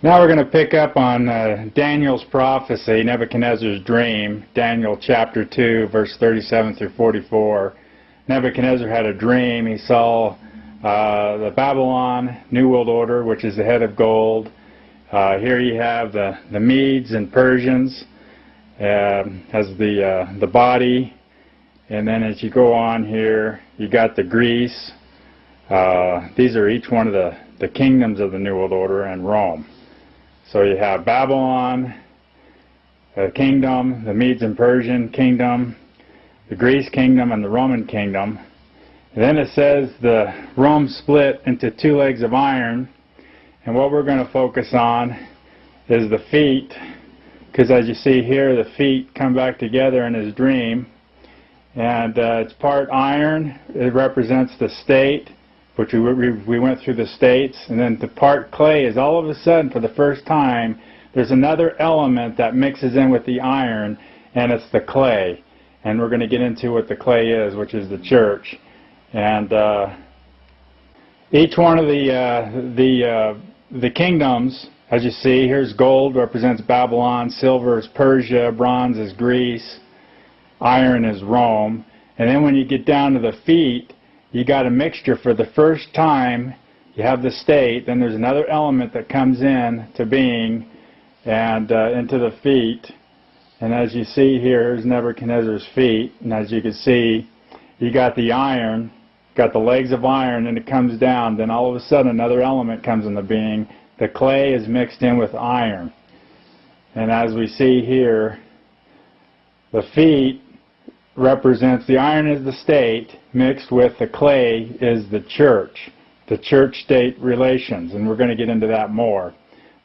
Now we're going to pick up on Daniel's prophecy, Nebuchadnezzar's dream, Daniel chapter 2, verse 37 through 44. Nebuchadnezzar had a dream. He saw the Babylon New World Order, which is the head of gold. Here you have the Medes and Persians as the body. And then as you go on here, you got the Greece. These are each one of the kingdoms of the New World Order, and Rome. So you have Babylon, kingdom, the Medes and Persian kingdom, the Greece kingdom, and the Roman kingdom. And then it says the Rome split into two legs of iron. And what we're going to focus on is the feet, because as you see here, the feet come back together in his dream. And it's part iron. It represents the state, which we went through the states. And then the part clay is all of a sudden, for the first time, there's another element that mixes in with the iron, and it's the clay. And we're going to get into what the clay is, which is the church. And each one of the kingdoms, as you see, here's gold represents Babylon, silver is Persia, bronze is Greece, iron is Rome. And then when you get down to the feet, you got a mixture for the first time. You have the state, then there's another element that comes in to being and into the feet. And as you see here, here's Nebuchadnezzar's feet. And as you can see, you got the iron, got the legs of iron, and it comes down. Then all of a sudden another element comes into being. The clay is mixed in with iron. And as we see here, the feet represents, the iron is the state, mixed with the clay is the church-state relations. And we're going to get into that more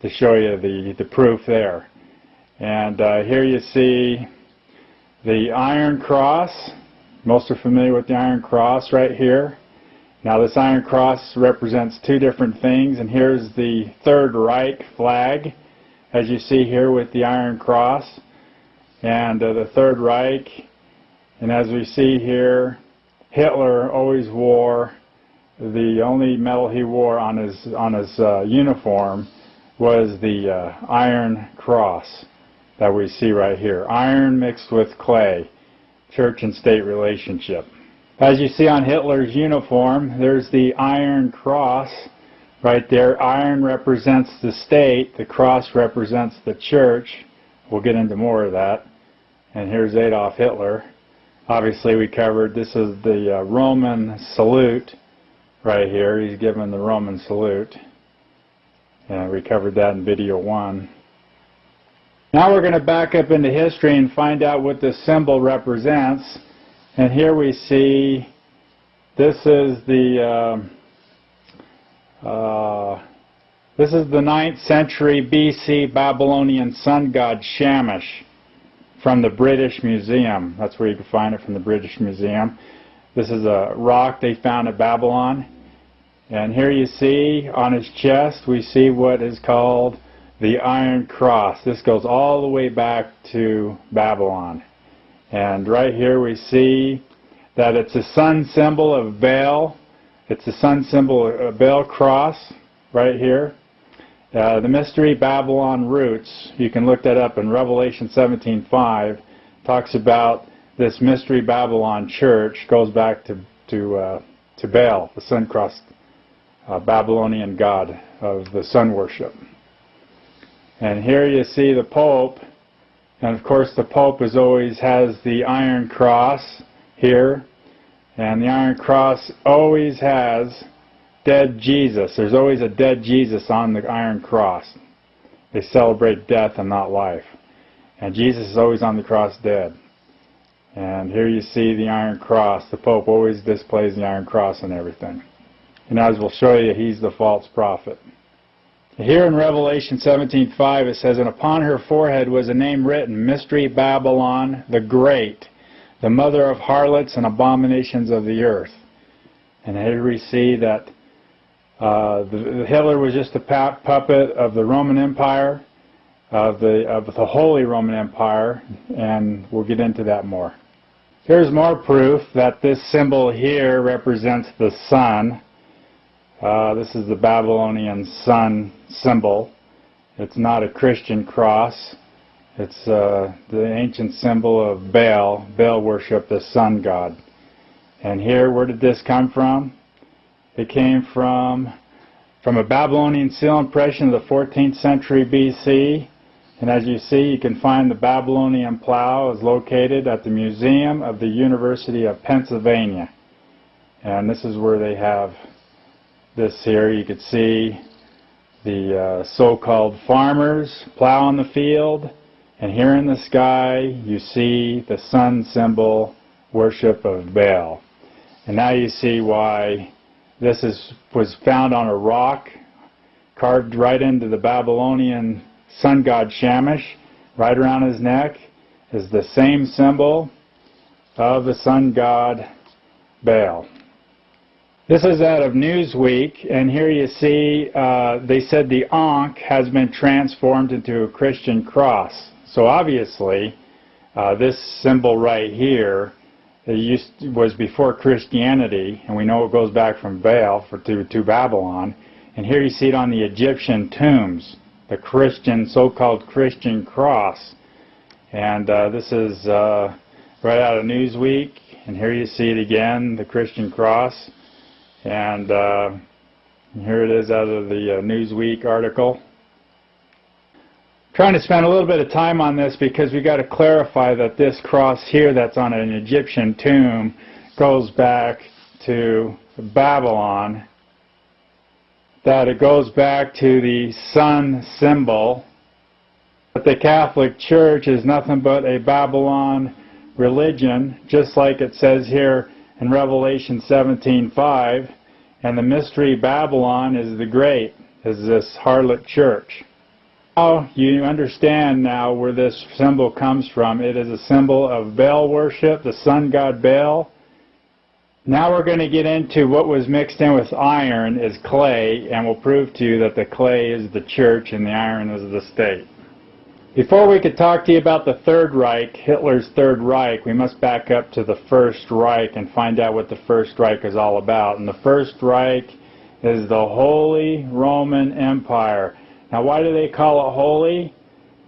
to show you the proof there. And here you see the iron cross. Most are familiar with the iron cross right here. Now this iron cross represents two different things, and here's the Third Reich flag, as you see here with the iron cross. And the Third Reich, and as we see here, Hitler always wore, the only metal he wore on his uniform was the iron cross that we see right here. Iron mixed with clay, church and state relationship. As you see on Hitler's uniform, there's the iron cross right there. Iron represents the state, the cross represents the church. We'll get into more of that. And here's Adolf Hitler. Obviously we covered, this is the Roman salute right here. He's given the Roman salute. And we covered that in video 1. Now we're going to back up into history and find out what this symbol represents. And here we see, this is the This is the 9th century BC Babylonian sun god Shamash from the British Museum. That's where you can find it, from the British Museum. This is a rock they found at Babylon. And here you see on his chest, we see what is called the Iron Cross. This goes all the way back to Babylon. And right here we see that it's a sun symbol of Baal. It's a sun symbol of Baal cross right here. The Mystery Babylon Roots, you can look that up in Revelation 17:5, talks about this Mystery Babylon church, goes back to Baal, the sun-crossed Babylonian god of the sun worship. And here you see the Pope, and of course the Pope always has the Iron Cross here, and the Iron Cross always has dead Jesus. There's always a dead Jesus on the Iron Cross. They celebrate death and not life. And Jesus is always on the cross dead. And here you see the Iron Cross. The Pope always displays the Iron Cross and everything. And as we'll show you, he's the false prophet. Here in Revelation 17:5 it says, "And upon her forehead was a name written, Mystery Babylon the Great, the mother of harlots and abominations of the earth." And here we see that Hitler was just a puppet of the Roman Empire, of the Holy Roman Empire, and we'll get into that more. Here's more proof that this symbol here represents the sun. This is the Babylonian sun symbol. It's not a Christian cross. It's the ancient symbol of Baal. Baal worship, the sun god. And here, where did this come from? It came from a Babylonian seal impression of the 14th century BC. And as you see, you can find the Babylonian plow is located at the Museum of the University of Pennsylvania. And this is where they have this here. You could see the so-called farmers plow in the field. And here in the sky, you see the sun symbol, worship of Baal. And now you see why this was found on a rock, carved right into the Babylonian sun god Shamash. Right around his neck is the same symbol of the sun god Baal. This is out of Newsweek, and here you see they said the Ankh has been transformed into a Christian cross. So obviously, this symbol right here was before Christianity, and we know it goes back from Baal to Babylon. And here you see it on the Egyptian tombs, the Christian, so-called Christian cross. And this is right out of Newsweek, and here you see it again, the Christian cross. And here it is out of the Newsweek article. Trying to spend a little bit of time on this because we got to clarify that this cross here that's on an Egyptian tomb goes back to Babylon, that it goes back to the sun symbol, that the Catholic Church is nothing but a Babylon religion, just like it says here in Revelation 17:5, and the Mystery Babylon is the great, is this harlot church. Now you understand now where this symbol comes from. It is a symbol of Baal worship, the sun god Baal. Now we're going to get into what was mixed in with iron is clay, and we'll prove to you that the clay is the church and the iron is the state. Before we could talk to you about the Third Reich, Hitler's Third Reich, we must back up to the First Reich and find out what the First Reich is all about. And the First Reich is the Holy Roman Empire. Now why do they call it holy?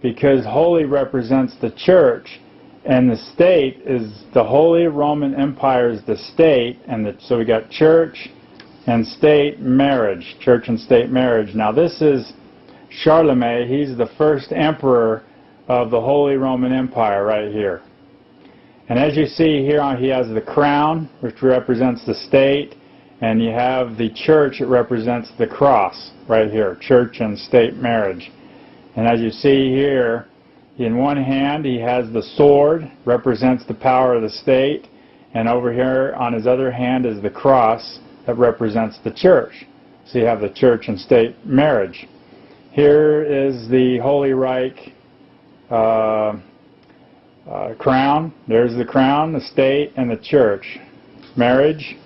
Because holy represents the church, and the state is the Holy Roman Empire is the state, and so we got church and state marriage, church and state marriage. Now this is Charlemagne. He's the first emperor of the Holy Roman Empire right here. And as you see here, he has the crown, which represents the state, and you have the church, it represents the cross right here, church and state marriage. And as you see here, in one hand he has the sword, represents the power of the state, and over here on his other hand is the cross that represents the church. So you have the church and state marriage. Here is the Holy Reich crown. There's the crown, the state, and the church. Marriage.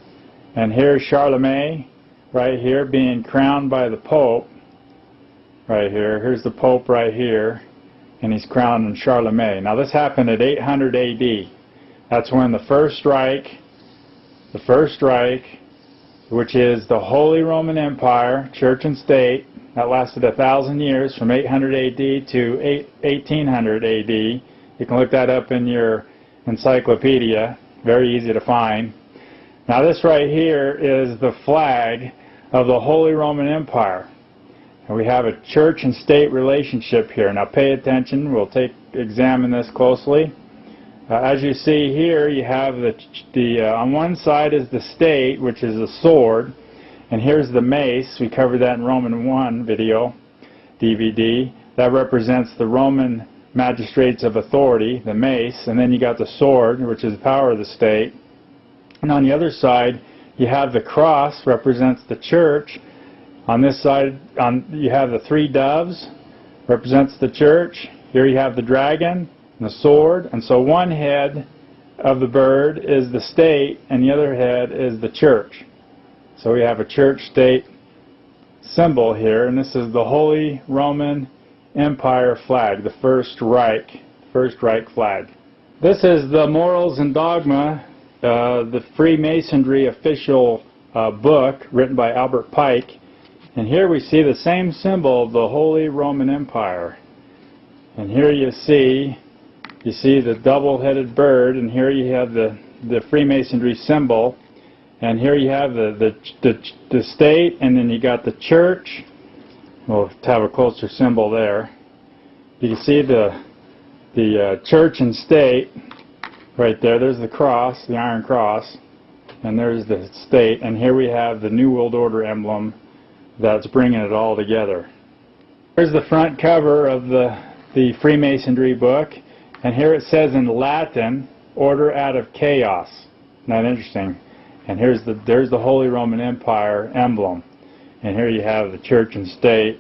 And here's Charlemagne, right here, being crowned by the Pope. Right here. Here's the Pope right here. And he's crowned in Charlemagne. Now this happened at 800 AD. That's when the First Reich, which is the Holy Roman Empire, church and state, that lasted 1,000 years from 800 AD to 1800 AD. You can look that up in your encyclopedia. Very easy to find. Now this right here is the flag of the Holy Roman Empire. And we have a church and state relationship here. Now pay attention. We'll examine this closely. As you see here, you have on one side is the state, which is a sword, and here's the mace. We covered that in Roman 1 video, DVD. That represents the Roman magistrates of authority, the mace, and then you got the sword, which is the power of the state. And on the other side, you have the cross, represents the church. On this side, you have the 3 doves, represents the church. Here you have the dragon and the sword. And so one head of the bird is the state, and the other head is the church. So we have a church-state symbol here, and this is the Holy Roman Empire flag, the First Reich flag. This is the Morals and Dogma, the Freemasonry official book written by Albert Pike. And here we see the same symbol of the Holy Roman Empire. And here you see the double-headed bird, and here you have the Freemasonry symbol. And here you have the state, and then you got the church. We'll have a closer symbol there. You can see the church and state right there. There's the cross, the Iron Cross, and there's the state. And here we have the New World Order emblem that's bringing it all together. Here's the front cover of the Freemasonry book, and here it says in Latin, "Order out of chaos." Not interesting. And there's the Holy Roman Empire emblem. And here you have the church and state,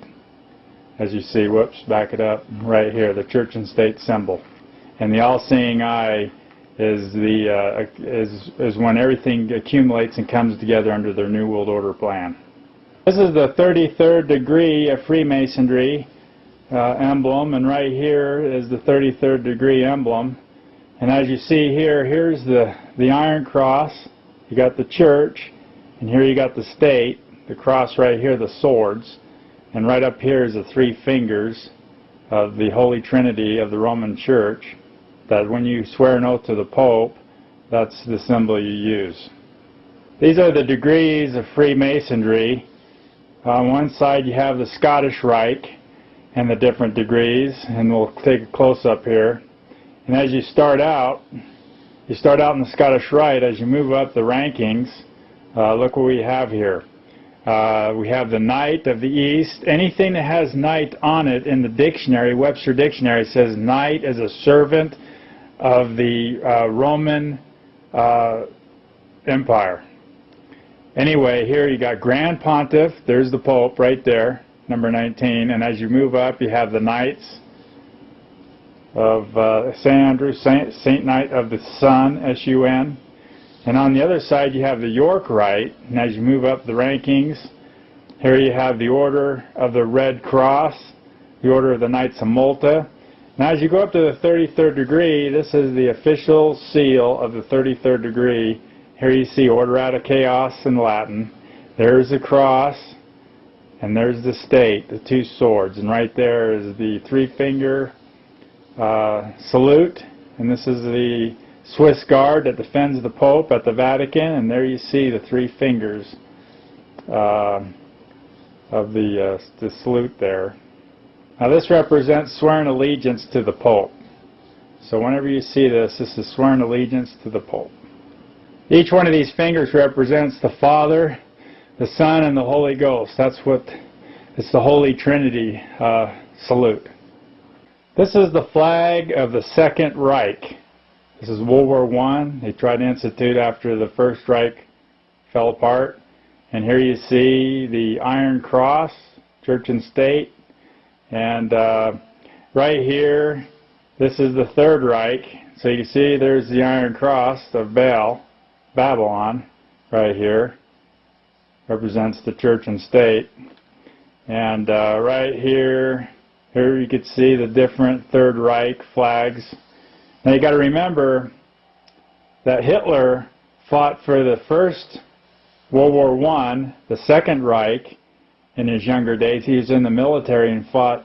as you see, whoops, back it up, right here, the church and state symbol. And the all-seeing eye is when everything accumulates and comes together under their New World Order plan. This is the 33rd degree of Freemasonry emblem, and right here is the 33rd degree emblem. And as you see here, here's the Iron Cross. You got the church, and here you got the state, the cross right here, the swords, and right up here is the 3 fingers of the Holy Trinity of the Roman Church, that when you swear an oath to the Pope, that's the symbol you use. These are the degrees of Freemasonry. On one side you have the Scottish Rite and the different degrees, and we'll take a close-up here. And as you start out in the Scottish Rite. As you move up the rankings, look what we have here. We have the Knight of the East. Anything that has knight on it in the dictionary, Webster Dictionary, says knight is a servant of the Roman Empire. Anyway, here you got Grand Pontiff. There's the Pope right there, number 19. And as you move up, you have the Knights of St. Andrew, Saint Knight of the Sun, S-U-N. And on the other side, you have the York Rite. And as you move up the rankings, here you have the Order of the Red Cross, the Order of the Knights of Malta. Now as you go up to the 33rd degree, this is the official seal of the 33rd degree. Here you see Order out of Chaos in Latin. There's the cross, and there's the state, the 2 swords. And right there is the 3-finger salute. And this is the Swiss Guard that defends the Pope at the Vatican. And there you see the 3 fingers of the salute there. Now this represents swearing allegiance to the Pope. So whenever you see this, this is swearing allegiance to the Pope. Each one of these fingers represents the Father, the Son, and the Holy Ghost. It's the Holy Trinity salute. This is the flag of the Second Reich. This is World War I. They tried to institute after the First Reich fell apart. And here you see the Iron Cross, Church and State. And right here, this is the Third Reich. So you see there's the Iron Cross of Babylon, right here. Represents the church and state. And right here you can see the different Third Reich flags. Now you got to remember that Hitler fought for the first World War I, the Second Reich, in his younger days. He was in the military and fought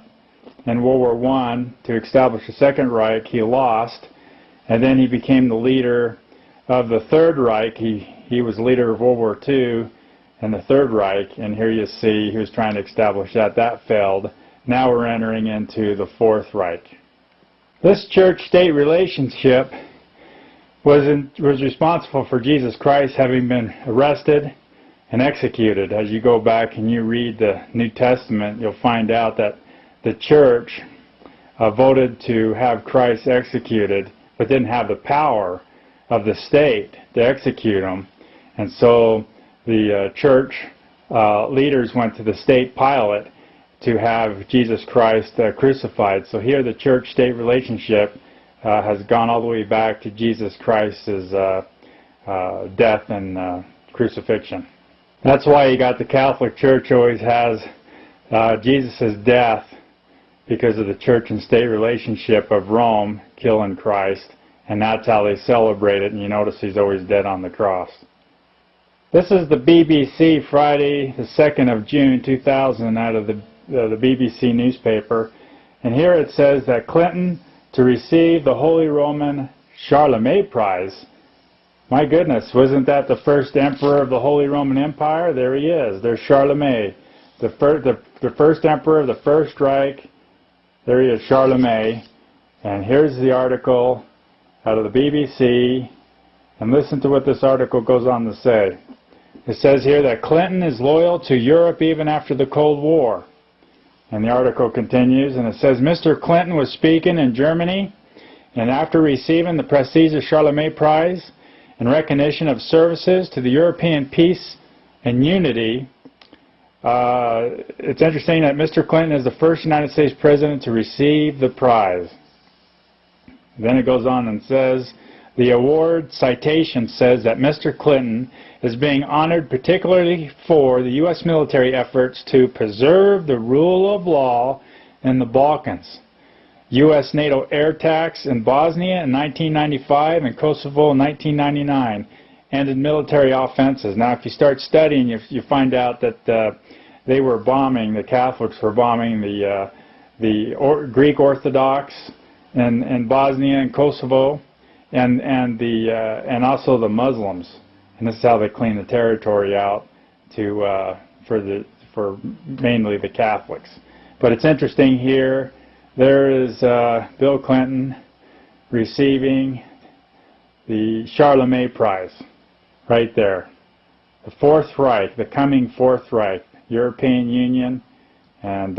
in World War I to establish the Second Reich. He lost, and then he became the leader of the Third Reich. He was leader of World War II and the Third Reich, and here you see he was trying to establish that. That failed. Now we're entering into the Fourth Reich. This church-state relationship was responsible for Jesus Christ having been arrested and executed. As you go back and you read the New Testament, you'll find out that the church voted to have Christ executed, but didn't have the power of the state to execute him. And so the church leaders went to the state Pilate to have Jesus Christ crucified. So here the church-state relationship has gone all the way back to Jesus Christ's death and crucifixion. That's why you got the Catholic Church always has Jesus' death, because of the church and state relationship of Rome killing Christ, and that's how they celebrate it. And you notice he's always dead on the cross. This is the BBC, Friday the 2nd of June 2000, out of the BBC newspaper. And here it says that Clinton to receive the Holy Roman Charlemagne Prize. My goodness, wasn't that the first emperor of the Holy Roman Empire? There he is. There's Charlemagne, the first emperor of the First Reich. There he is, Charlemagne. And here's the article out of the BBC. And listen to what this article goes on to say. It says here that Clinton is loyal to Europe even after the Cold War. And the article continues, and it says, Mr. Clinton was speaking in Germany, and after receiving the prestigious Charlemagne Prize in recognition of services to the European peace and unity, it's interesting that Mr. Clinton is the first United States president to receive the prize. Then it goes on and says, the award citation says that Mr. Clinton is being honored particularly for the U.S. military efforts to preserve the rule of law in the Balkans, U.S. NATO air attacks in Bosnia in 1995 and Kosovo in 1999, ended military offenses. Now, if you start studying, you find out that they were bombing, the Catholics were bombing the Greek Orthodox in Bosnia and Kosovo, and also the Muslims. And this is how they clean the territory out for mainly the Catholics. But it's interesting here. There is Bill Clinton receiving the Charlemagne Prize, right there. The Fourth Reich, the coming Fourth Reich, European Union, and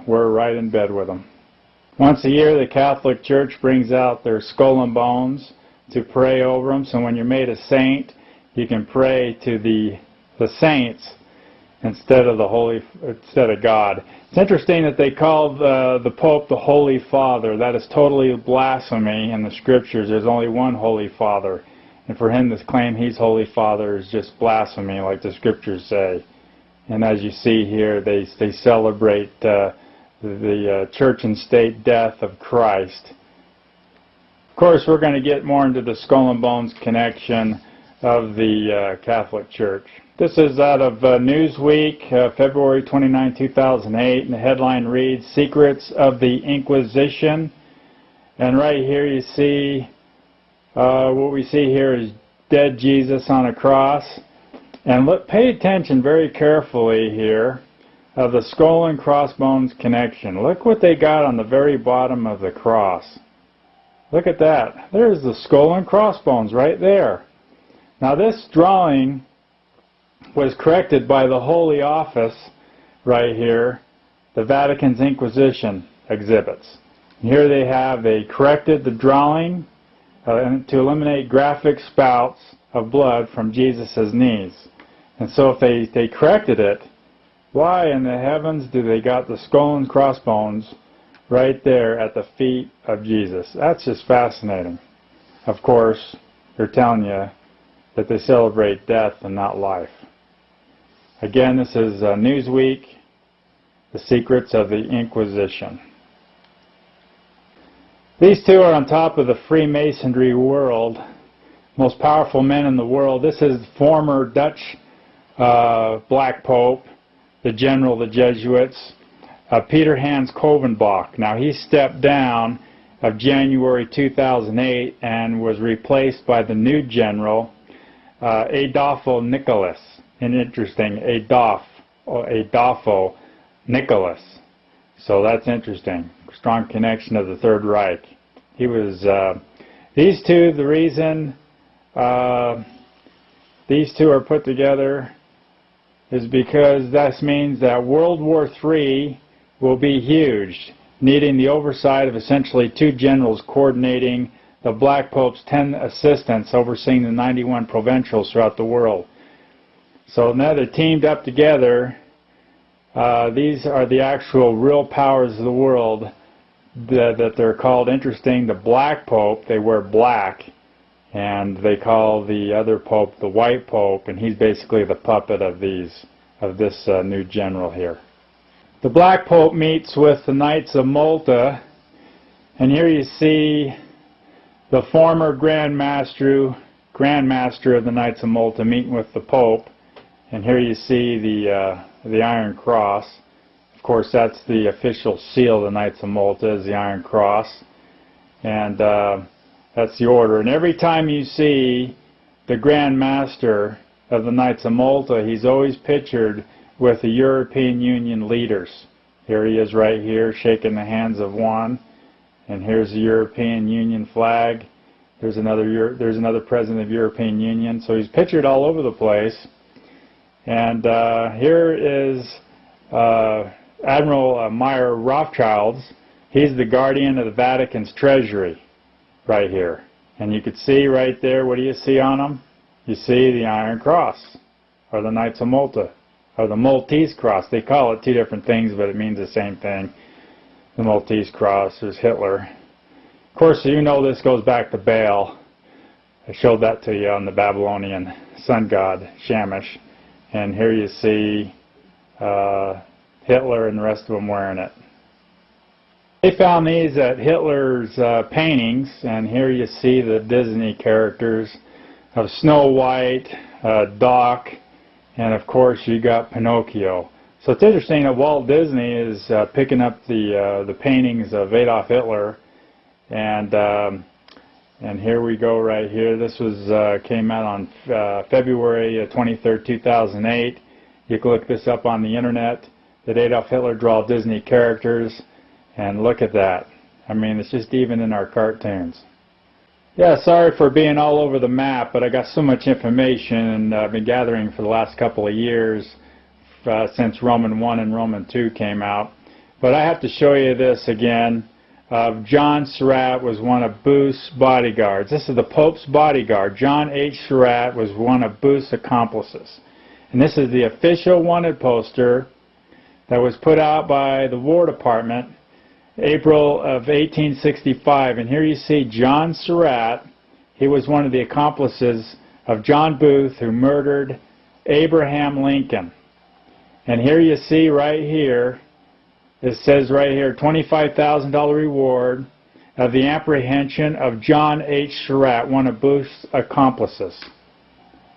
we're right in bed with them. Once a year, the Catholic Church brings out their skull and bones to pray over them. So when you're made a saint, you can pray to the saints instead of God. It's interesting that they call the Pope the Holy Father. That is totally blasphemy in the Scriptures. There's only one Holy Father, and for him to claim he's Holy Father is just blasphemy, like the Scriptures say. And as you see here, they celebrate the church and state death of Christ. Of course, we're going to get more into the skull and bones connection of the Catholic Church. This is out of Newsweek, February 29, 2008, and the headline reads, Secrets of the Inquisition. And right here you see, what we see here is dead Jesus on a cross. And look, pay attention very carefully here of the skull and crossbones connection. Look what they got on the very bottom of the cross. Look at that. There's the skull and crossbones right there. Now this drawing was corrected by the Holy Office right here, the Vatican's Inquisition exhibits. And here they corrected the drawing to eliminate graphic spouts of blood from Jesus' knees. And so if they corrected it, Why in the heavens do they got the skull and crossbones right there at the feet of Jesus? That's just fascinating. Of course, they're telling you that they celebrate death and not life. Again, this is Newsweek, The Secrets of the Inquisition. These two are on top of the Freemasonry world, most powerful men in the world. This is former Dutch Black Pope, the general of the Jesuits, Peter Hans Kovenbach. Now he stepped down of January 2008 and was replaced by the new general, Adolfo Nicholas. And interesting, Adolfo Nicholas. So that's interesting. Strong connection of the Third Reich. He was, these two, the reason these two are put together is because that means that World War III will be huge, needing the oversight of essentially two generals coordinating the Black Pope's 10 assistants overseeing the 91 provincials throughout the world. So now they're teamed up together. These are the actual real powers of the world that they're called. Interesting, the Black Pope, they wear black, and they call the other Pope the White Pope, and he's basically the puppet of this new general here. The Black Pope meets with the Knights of Malta, and here you see the former Grand Master of the Knights of Malta meeting with the Pope, and here you see the Iron Cross. Of course, that's the official seal of the Knights of Malta, is the Iron Cross, and that's the order. And every time you see the Grand Master of the Knights of Malta, he's always pictured with the European Union leaders. Here he is right here shaking the hands of one, and here's the European Union flag. There's another president of the European Union. So he's pictured all over the place. And here is Admiral Meyer Rothschilds. He's the guardian of the Vatican's treasury right here. And you could see right there, what do you see on him? You see the Iron Cross, or the Knights of Malta, or the Maltese Cross. They call it two different things, but it means the same thing. The Maltese Cross. There's Hitler. Of course, you know this goes back to Baal. I showed that to you on the Babylonian sun god, Shamash. And here you see Hitler and the rest of them wearing it. They found these at Hitler's paintings, and here you see the Disney characters of Snow White, Doc, and of course you got Pinocchio. So it's interesting that Walt Disney is picking up the paintings of Adolf Hitler, and here we go right here. This was came out on February 23rd, 2008. You can look this up on the internet. Did Adolf Hitler draw Disney characters? And look at that. I mean, it's just even in our cartoons. Yeah, sorry for being all over the map, but I got so much information, and I've been gathering for the last couple of years since Roman 1 and Roman 2 came out. But I have to show you this again. John Surratt was one of Booth's bodyguards. This is the Pope's bodyguard. John H. Surratt was one of Booth's accomplices. And this is the official wanted poster that was put out by the War Department April of 1865, and here you see John Surratt. He was one of the accomplices of John Booth, who murdered Abraham Lincoln. And here you see right here, it says right here, $25,000 reward of the apprehension of John H. Surratt, one of Booth's accomplices,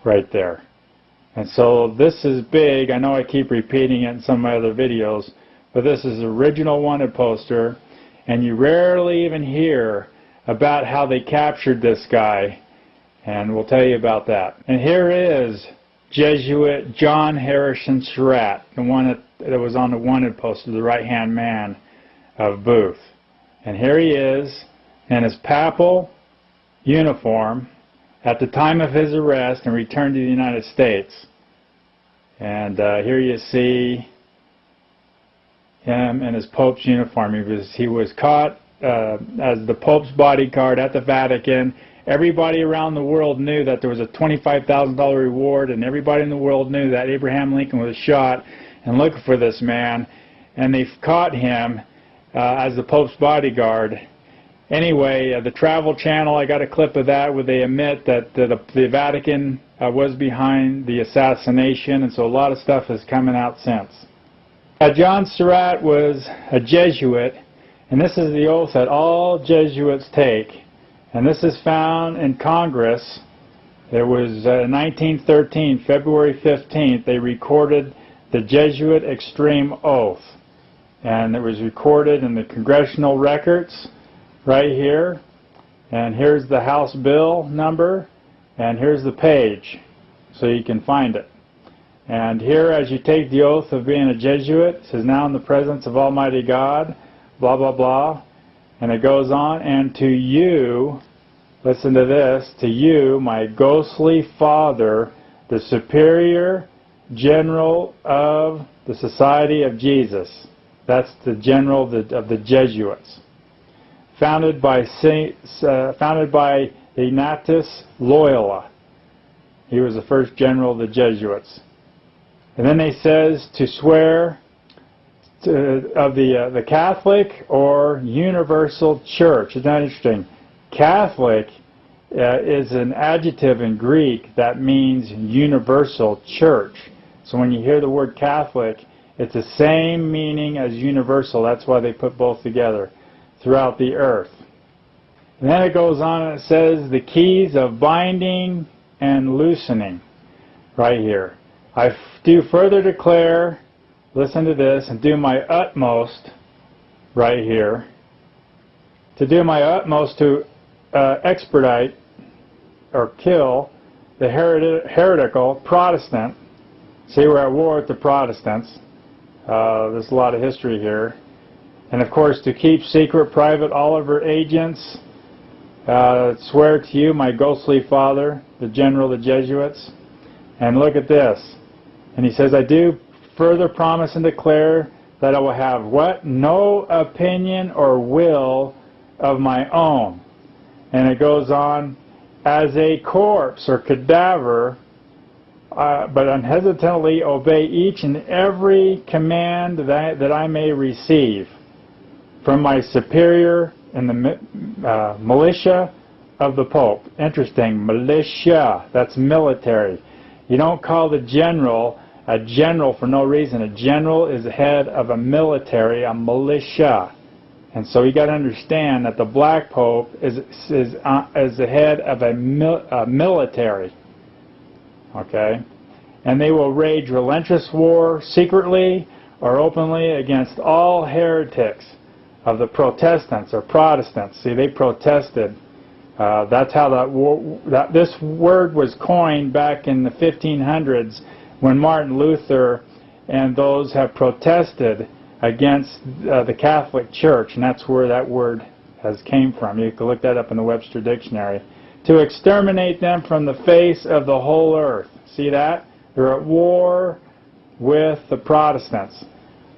right there. And so this is big. I know I keep repeating it in some of my other videos, but this is the original wanted poster, and you rarely even hear about how they captured this guy, and we'll tell you about that. And here is Jesuit John Harrison Surratt, the one that was on the wanted poster, the right-hand man of Booth. And here he is in his papal uniform at the time of his arrest and return to the United States. And here you see him in his Pope's uniform. He was caught as the Pope's bodyguard at the Vatican. Everybody around the world knew that there was a $25,000 reward, and everybody in the world knew that Abraham Lincoln was shot and looking for this man, and they've caught him as the Pope's bodyguard. Anyway, the Travel Channel, I got a clip of that where they admit that the Vatican was behind the assassination, and so a lot of stuff is coming out since. John Surratt was a Jesuit, and this is the oath that all Jesuits take. And this is found in Congress. It was 1913, February 15th, they recorded the Jesuit Extreme Oath. And it was recorded in the congressional records right here. And here's the House bill number, and here's the page, so you can find it. And here, as you take the oath of being a Jesuit, it says, now in the presence of Almighty God, blah, blah, blah. And it goes on, and to you, listen to this, to you, my ghostly father, the Superior General of the Society of Jesus. That's the general of the Jesuits. Founded by Ignatius Loyola. He was the first general of the Jesuits. And then he says to swear of the Catholic or Universal Church. Isn't that interesting? Catholic is an adjective in Greek that means universal church. So when you hear the word Catholic, it's the same meaning as universal. That's why they put both together throughout the earth. And then it goes on and it says the keys of binding and loosening right here. I do further declare, listen to this, and do my utmost right here, to do my utmost to expedite or kill the heretical Protestant. See, we're at war with the Protestants. There's a lot of history here. And of course, to keep secret private Oliver agents, swear to you, my ghostly father, the general of the Jesuits. And look at this. And he says, I do further promise and declare that I will have what? No opinion or will of my own. And it goes on, as a corpse or cadaver, but unhesitatingly obey each and every command that I may receive from my superior in the militia of the Pope. Interesting, militia, that's military. You don't call the general a general for no reason. A general is the head of a military, a militia. And so you got to understand that the Black Pope is the head of a military. Okay? And they will wage relentless war secretly or openly against all heretics of the Protestants or Protestants. See, they protested. That's how this word was coined back in the 1500s when Martin Luther and those have protested against the Catholic Church, and that's where that word has came from. You can look that up in the Webster Dictionary. To exterminate them from the face of the whole earth. See that? They're at war with the Protestants.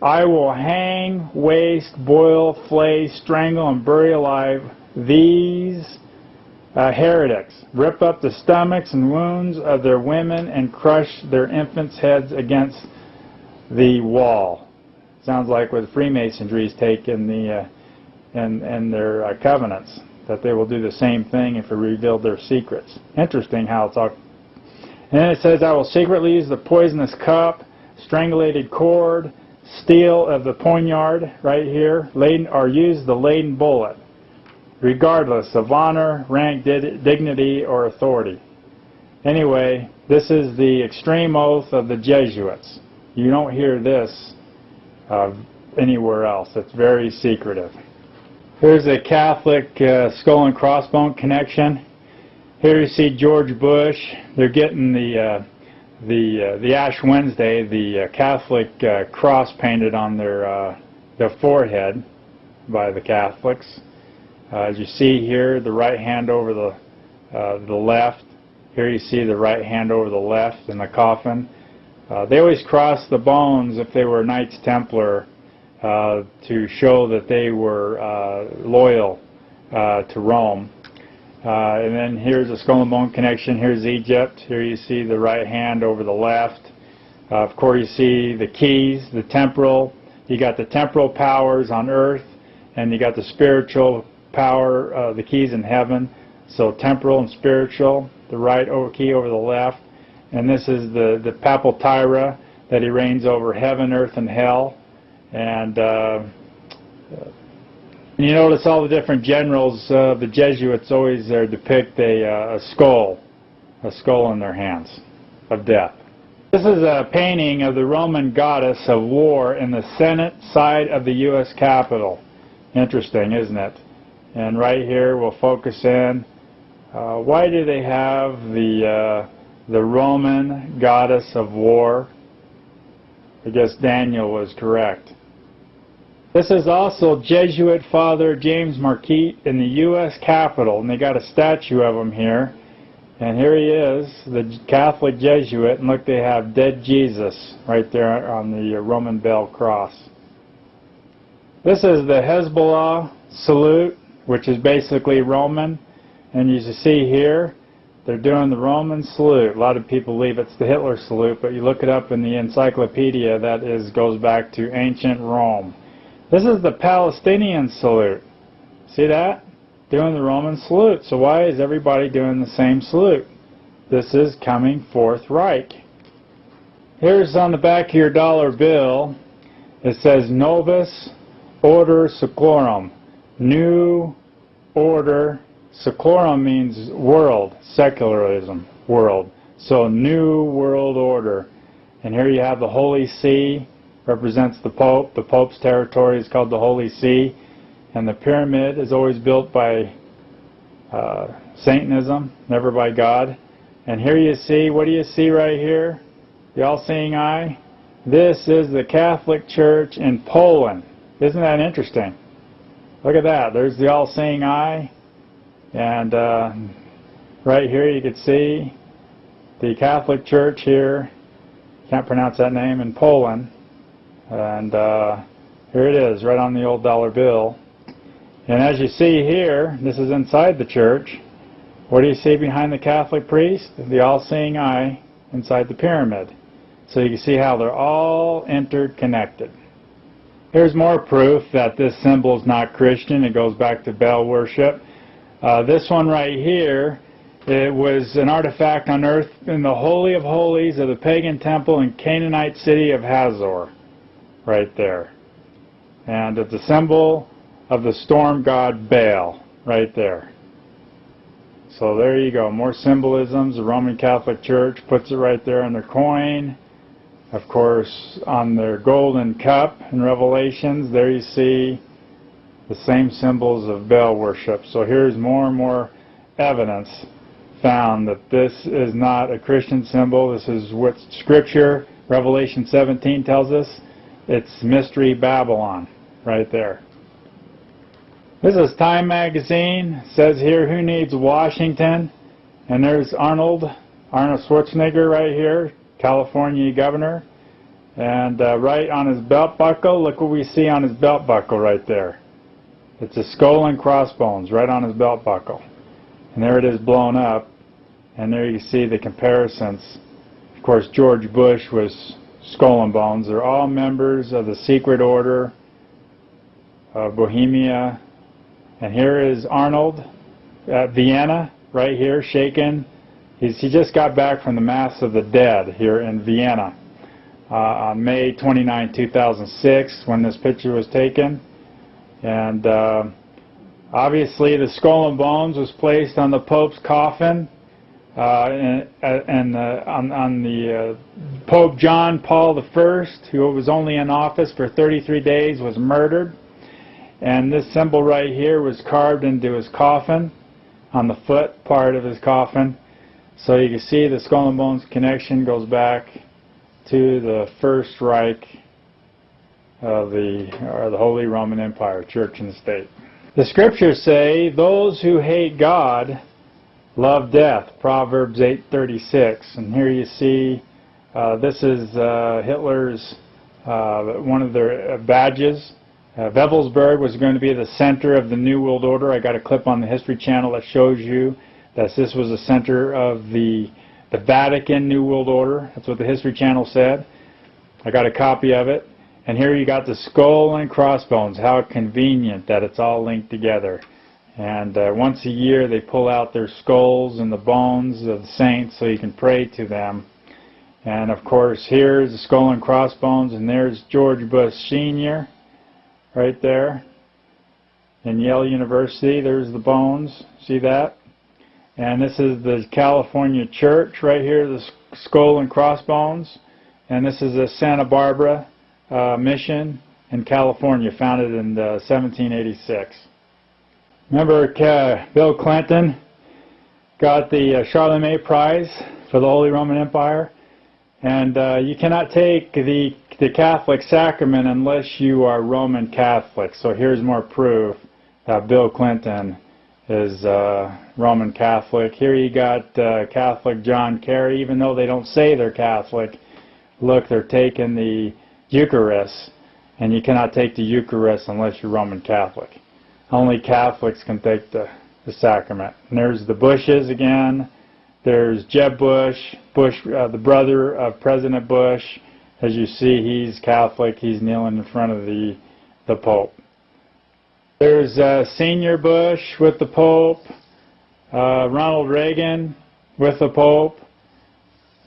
I will hang, waste, boil, flay, strangle, and bury alive these heretics, rip up the stomachs and wounds of their women, and crush their infants' heads against the wall. Sounds like what Freemasonry's take in their covenants, that they will do the same thing if they reveal their secrets. Interesting how it's all. And then it says, I will secretly use the poisonous cup, strangulated cord, steel of the poignard, right here, laden, or use the laden bullet, regardless of honor, rank, dignity, or authority. Anyway, this is the extreme oath of the Jesuits. You don't hear this anywhere else. It's very secretive. Here's a Catholic skull and crossbone connection. Here you see George Bush. They're getting the Ash Wednesday, the Catholic cross painted on their forehead by the Catholics. As you see here, the right hand over the left. Here you see the right hand over the left in the coffin. They always crossed the bones if they were Knights Templar to show that they were loyal to Rome. And then here's a skull and bone connection. Here's Egypt. Here you see the right hand over the left. Of course, you see the keys, the temporal. You got the temporal powers on earth, and you got the spiritual power, the keys in heaven. So temporal and spiritual, the right key over the left. And this is the papal tyra, that he reigns over heaven, earth, and hell. And you notice all the different generals, the Jesuits always depict a skull in their hands of death. This is a painting of the Roman goddess of war in the Senate side of the U.S. Capitol. Interesting, isn't it? And right here we'll focus in. Why do they have the Roman goddess of war? I guess Daniel was correct. This is also Jesuit Father James Marquette in the U.S. Capitol, and they got a statue of him here. And here he is, the Catholic Jesuit, and look, they have dead Jesus right there on the Roman bell cross. This is the Hezbollah salute, which is basically Roman, and you see here, they're doing the Roman salute. A lot of people believe it's the Hitler salute, but you look it up in the encyclopedia, that goes back to ancient Rome. This is the Palestinian salute. See that? Doing the Roman salute. So why is everybody doing the same salute? This is coming Fourth Reich. Here's on the back of your dollar bill, it says Novus Order Seclorum. New Order. Seclorum means world, secularism, world. So New World Order. And here you have the Holy See, represents the Pope. The Pope's territory is called the Holy See. And the pyramid is always built by Satanism, never by God. And here you see, what do you see right here? The all-seeing eye? This is the Catholic Church in Poland. Isn't that interesting? Look at that. There's the all-seeing eye. And right here you can see the Catholic Church here. Can't pronounce that name, in Poland. And here it is, right on the old dollar bill. And as you see here, this is inside the church. What do you see behind the Catholic priest? The all-seeing eye inside the pyramid. So you can see how they're all interconnected. Here's more proof that this symbol is not Christian. It goes back to Baal worship. This one right here, it was an artifact unearthed in the Holy of Holies of the pagan temple in Canaanite city of Hazor. Right there. And it's a symbol of the storm god Baal, right there. So there you go, more symbolisms. The Roman Catholic Church puts it right there on their coin. Of course, on their golden cup in Revelations, there you see the same symbols of Baal worship. So here's more and more evidence found that this is not a Christian symbol. This is what Scripture, Revelation 17, tells us. It's Mystery Babylon, right there. This is Time magazine. It says here, who needs Washington? And there's Arnold Schwarzenegger right here, California governor. And right on his belt buckle, look what we see on his belt buckle right there. It's a skull and crossbones right on his belt buckle. And there it is blown up. And there you see the comparisons. Of course, George Bush was skull and bones. They're all members of the secret order of Bohemia. And here is Arnold at Vienna, right here, shaken. He just got back from the Mass of the Dead here in Vienna on May 29, 2006, when this picture was taken. And obviously the skull and bones was placed on the Pope's coffin. On the Pope John Paul I, who was only in office for 33 days, was murdered. And this symbol right here was carved into his coffin, on the foot part of his coffin. So you can see the skull and bones connection goes back to the First Reich of the Holy Roman Empire, Church and State. The Scriptures say, those who hate God love death, Proverbs 8:36. And here you see, this is Hitler's, one of their badges. Wewelsburg was going to be the center of the New World Order. I got a clip on the History Channel that shows you that this was the center of the Vatican New World Order. That's what the History Channel said. I got a copy of it. And here you got the skull and crossbones. How convenient that it's all linked together. And once a year they pull out their skulls and the bones of the saints so you can pray to them. And of course here's the skull and crossbones, and there's George Bush Sr. right there in Yale University. There's the bones. See that? And this is the California church right here, the skull and crossbones. And this is the Santa Barbara mission in California, founded in 1786. Remember Bill Clinton got the Charlemagne Prize for the Holy Roman Empire, and you cannot take the Catholic sacrament unless you are Roman Catholic. So here's more proof that Bill Clinton is Roman Catholic. Here you got Catholic John Kerry, even though they don't say they're Catholic. Look, they're taking the Eucharist, and you cannot take the Eucharist unless you're Roman Catholic. Only Catholics can take the sacrament. And there's the Bushes again. There's Jeb Bush, the brother of President Bush. As you see, he's Catholic. He's kneeling in front of the Pope. There's Senior Bush with the Pope. Ronald Reagan with the Pope.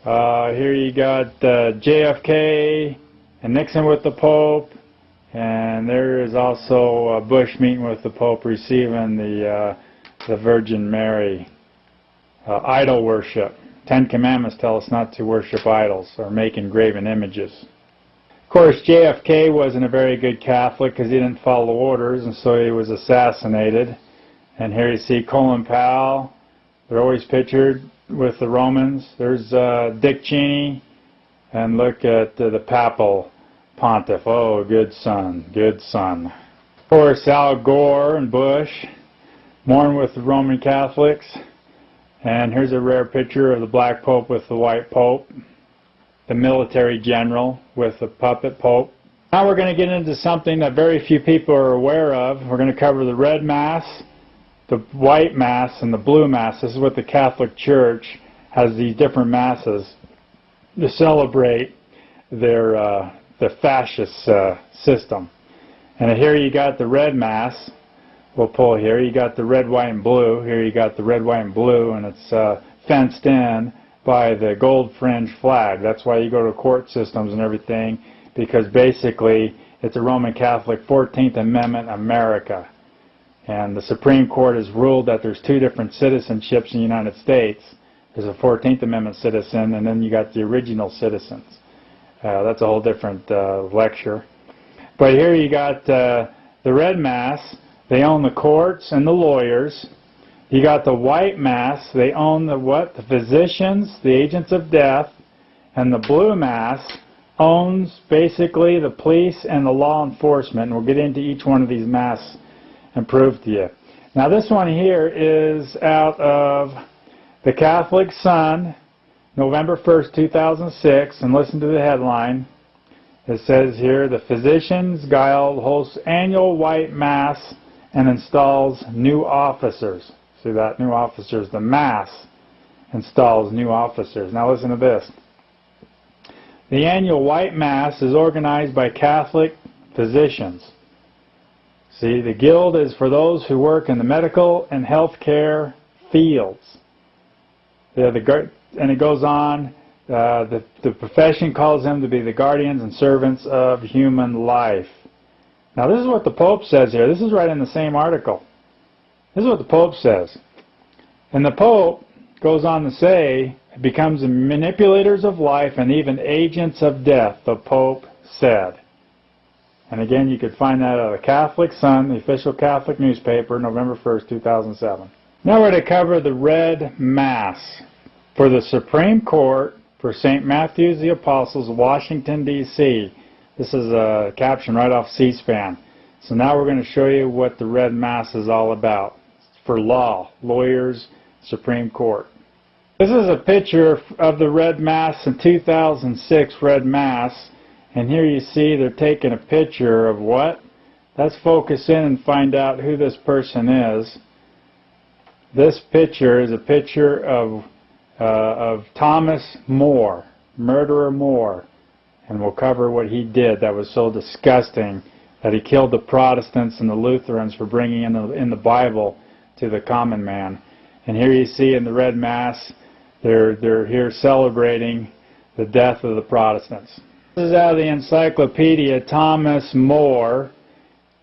Here you got JFK and Nixon with the Pope, and there is also Bush meeting with the Pope, receiving the Virgin Mary. Idol worship. 10 Commandments tell us not to worship idols or make engraven images. Of course, JFK wasn't a very good Catholic because he didn't follow orders, and so he was assassinated. And here you see Colin Powell. They're always pictured with the Romans. There's Dick Cheney, and look at the papal pontiff. Oh, good son, good son. Of course, Al Gore and Bush mourn with the Roman Catholics. And here's a rare picture of the black pope with the white pope, the military general with the puppet pope. Now we're going to get into something that very few people are aware of. We're going to cover the red mass, the white mass, and the blue mass. This is what the Catholic Church has, these different masses to celebrate their the fascist system. And here you got the red mass. We'll pull here. You got the red, white, and blue. Here you got the red, white, and blue, and it's fenced in by the gold fringe flag. That's why you go to court systems and everything, because basically it's a Roman Catholic 14th Amendment America. And the Supreme Court has ruled that there's two different citizenships in the United States. There's a 14th Amendment citizen, and then you got the original citizens. That's a whole different lecture. But here you got the red mass. They own the courts and the lawyers. You got the white mass. They own the what? The physicians, the agents of death. And the blue mass owns basically the police and the law enforcement. And we'll get into each one of these masses and prove to you. Now this one here is out of the Catholic Sun, November 1st, 2006. And listen to the headline. It says here, the Physicians Guild hosts annual white mass and installs new officers. See that? New officers. The Mass installs new officers. Now listen to this. The annual White Mass is organized by Catholic physicians. See, the guild is for those who work in the medical and healthcare fields. And it goes on. The profession calls them to be the guardians and servants of human life. Now this is what the Pope says here. This is right in the same article. This is what the Pope says. And the Pope goes on to say, becomes manipulators of life and even agents of death, the Pope said. And again, you could find that at the Catholic Sun, the official Catholic newspaper, November 1st, 2007. Now we're to cover the Red Mass for the Supreme Court for St. Matthew's the Apostles, Washington, D.C. This is a caption right off C-SPAN. So now we're going to show you what the Red Mass is all about. For law, lawyers, Supreme Court. This is a picture of the Red Mass in 2006 Red Mass. And here you see they're taking a picture of what? Let's focus in and find out who this person is. This picture is a picture of Thomas More, Murderer More. And we'll cover what he did that was so disgusting, that he killed the Protestants and the Lutherans for bringing in the Bible to the common man. And here you see in the Red Mass, they're here celebrating the death of the Protestants. This is out of the encyclopedia, Thomas More.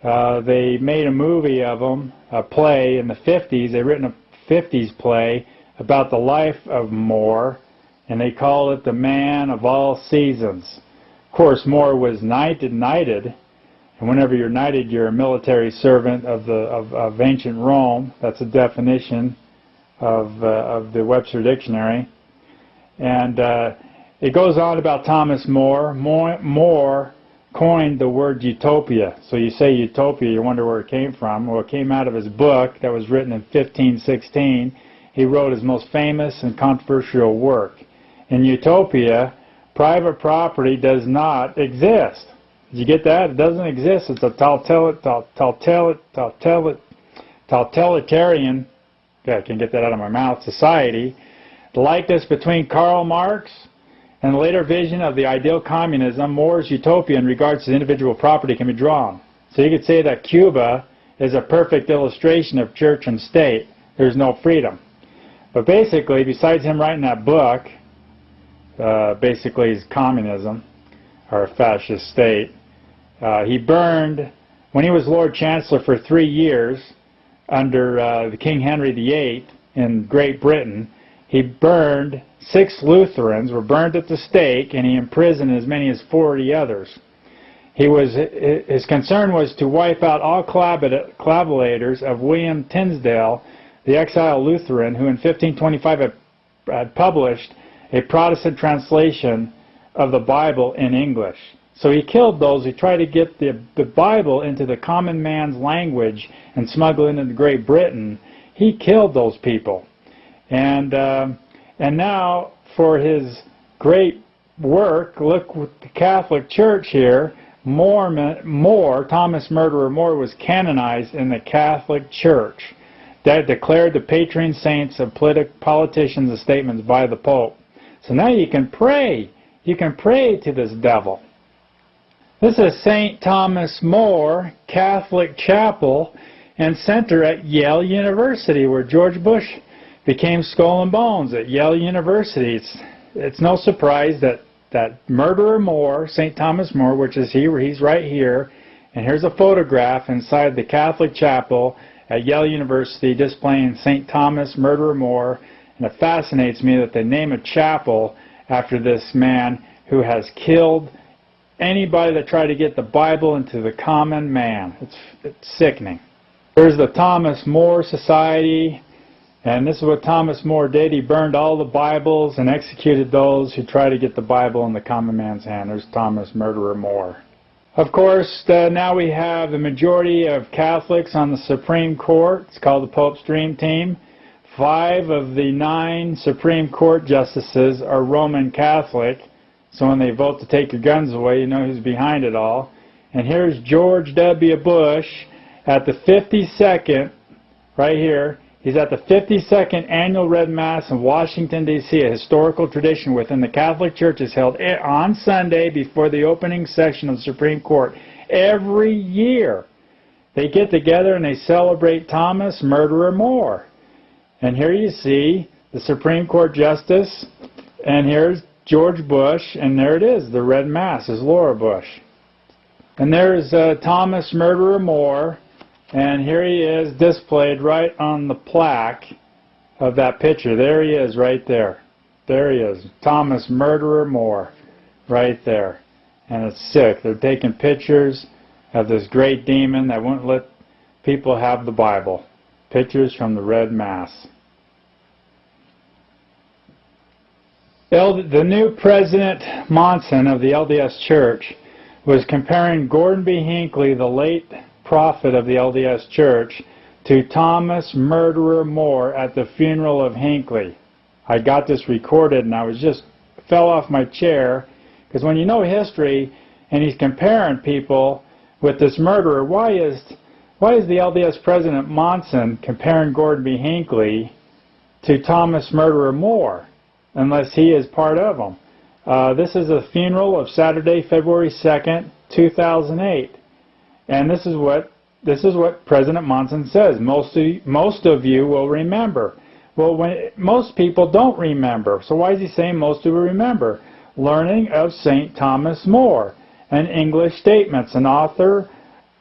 They made a movie of him, a play in the 50s. They'd written a 50s play about the life of More, and they called it The Man of All Seasons. Of course, More was knighted, and whenever you're knighted, you're a military servant of ancient Rome. That's a definition of the Webster Dictionary. And it goes on about Thomas More. More coined the word utopia. So you say utopia, you wonder where it came from. Well, it came out of his book that was written in 1516. He wrote his most famous and controversial work. In utopia, private property does not exist. Did you get that? It doesn't exist. It's a totalitarian, I can't get that out of my mouth, society. The likeness between Karl Marx and the later vision of the ideal communism, More's utopia in regards to individual property can be drawn. So you could say that Cuba is a perfect illustration of church and state. There's no freedom. But basically, besides him writing that book, basically is communism, or a fascist state, he burned, when he was Lord Chancellor for 3 years, under the King Henry VIII in Great Britain, he burned 6 Lutherans, were burned at the stake, and he imprisoned as many as 40 others. His concern was to wipe out all collaborators of William Tinsdale, the exiled Lutheran, who in 1525 had published a Protestant translation of the Bible in English. So he killed those who tried to get the Bible into the common man's language and smuggle it into Great Britain. He killed those people. And now, for his great work, look with the Catholic Church here, Thomas Murderer More was canonized in the Catholic Church. That declared the patron saints of politicians and statements by the Pope. So now you can pray. You can pray to this devil. This is St. Thomas More Catholic Chapel and Center at Yale University, where George Bush became Skull and Bones at Yale University. It's no surprise that Murderer More, St. Thomas More, which is he's right here, and here's a photograph inside the Catholic Chapel at Yale University displaying St. Thomas Murderer More, and it fascinates me that they name a chapel after this man who has killed anybody that tried to get the Bible into the common man. It's sickening. Here's the Thomas More Society, and this is what Thomas More did. He burned all the Bibles and executed those who tried to get the Bible in the common man's hand. There's Thomas Murderer More. Of course, now we have the majority of Catholics on the Supreme Court. It's called the Pope's Dream Team. 5 of the 9 Supreme Court justices are Roman Catholic. So when they vote to take your guns away, you know who's behind it all. And here's George W. Bush at the 52nd, right here. He's at the 52nd Annual Red Mass in Washington, D.C. A historical tradition within the Catholic Church is held on Sunday before the opening session of the Supreme Court. Every year they get together and they celebrate Thomas Murderer More. And here you see the Supreme Court Justice, and here's George Bush, and there it is, the Red Mass is Laura Bush. And there's Thomas Murderer More. And here he is displayed right on the plaque of that picture. There he is right there. There he is. Thomas Murderer More right there. And it's sick. They're taking pictures of this great demon that wouldn't let people have the Bible. Pictures from the Red Mass. The new President Monson of the LDS Church was comparing Gordon B. Hinckley, the late prophet of the LDS Church, to Thomas Murderer More at the funeral of Hinckley. I got this recorded and I was just fell off my chair, because when you know history and he's comparing people with this murderer, why is the LDS President Monson comparing Gordon B. Hinckley to Thomas Murderer More, unless he is part of them? This is a funeral of Saturday, February 2nd, 2008. And this is what President Monson says. Most of you will remember. Well, most people don't remember. So why is he saying most of you remember? Learning of St. Thomas More, an English statements, an author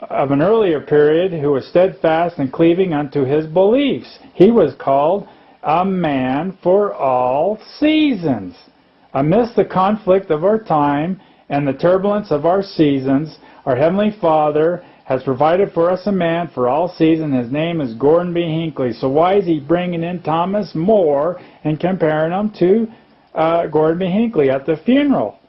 of an earlier period who was steadfast and cleaving unto his beliefs. He was called a man for all seasons. Amidst the conflict of our time and the turbulence of our seasons, our Heavenly Father has provided for us a man for all seasons. His name is Gordon B. Hinckley. So why is he bringing in Thomas More and comparing him to Gordon B. Hinckley at the funeral?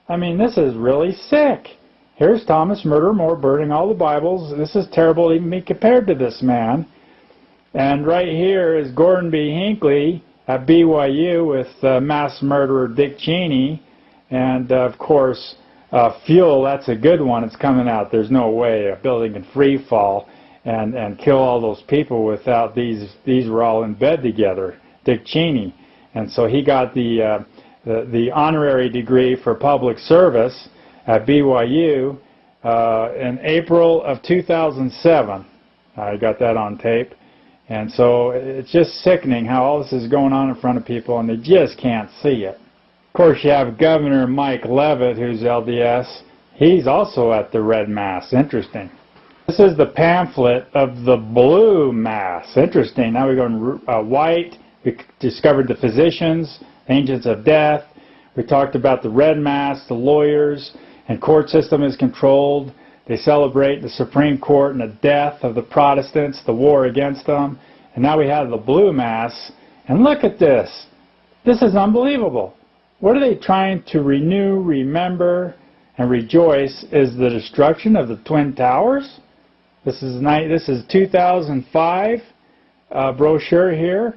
I mean, this is really sick. Here's Thomas Murder More burning all the Bibles. This is terrible to even be compared to this man. And right here is Gordon B. Hinckley at BYU with mass murderer Dick Cheney. And of course, fuel, that's a good one. It's coming out. There's no way a building can free fall and kill all those people without these were all in bed together. Dick Cheney. And so he got the honorary degree for public service at BYU in April of 2007. I got that on tape. And so it's just sickening how all this is going on in front of people and they just can't see it. Of course, you have Governor Mike Leavitt, who's LDS. He's also at the Red Mass. Interesting. This is the pamphlet of the Blue Mass. Interesting. Now we go in white. We discovered the physicians, agents of death. We talked about the Red Mass, the lawyers, and court system is controlled. They celebrate the Supreme Court and the death of the Protestants, the war against them. And now we have the Blue Mass. And look at this. This is unbelievable. What are they trying to renew, remember, and rejoice is the destruction of the Twin Towers. This is 2005 brochure here.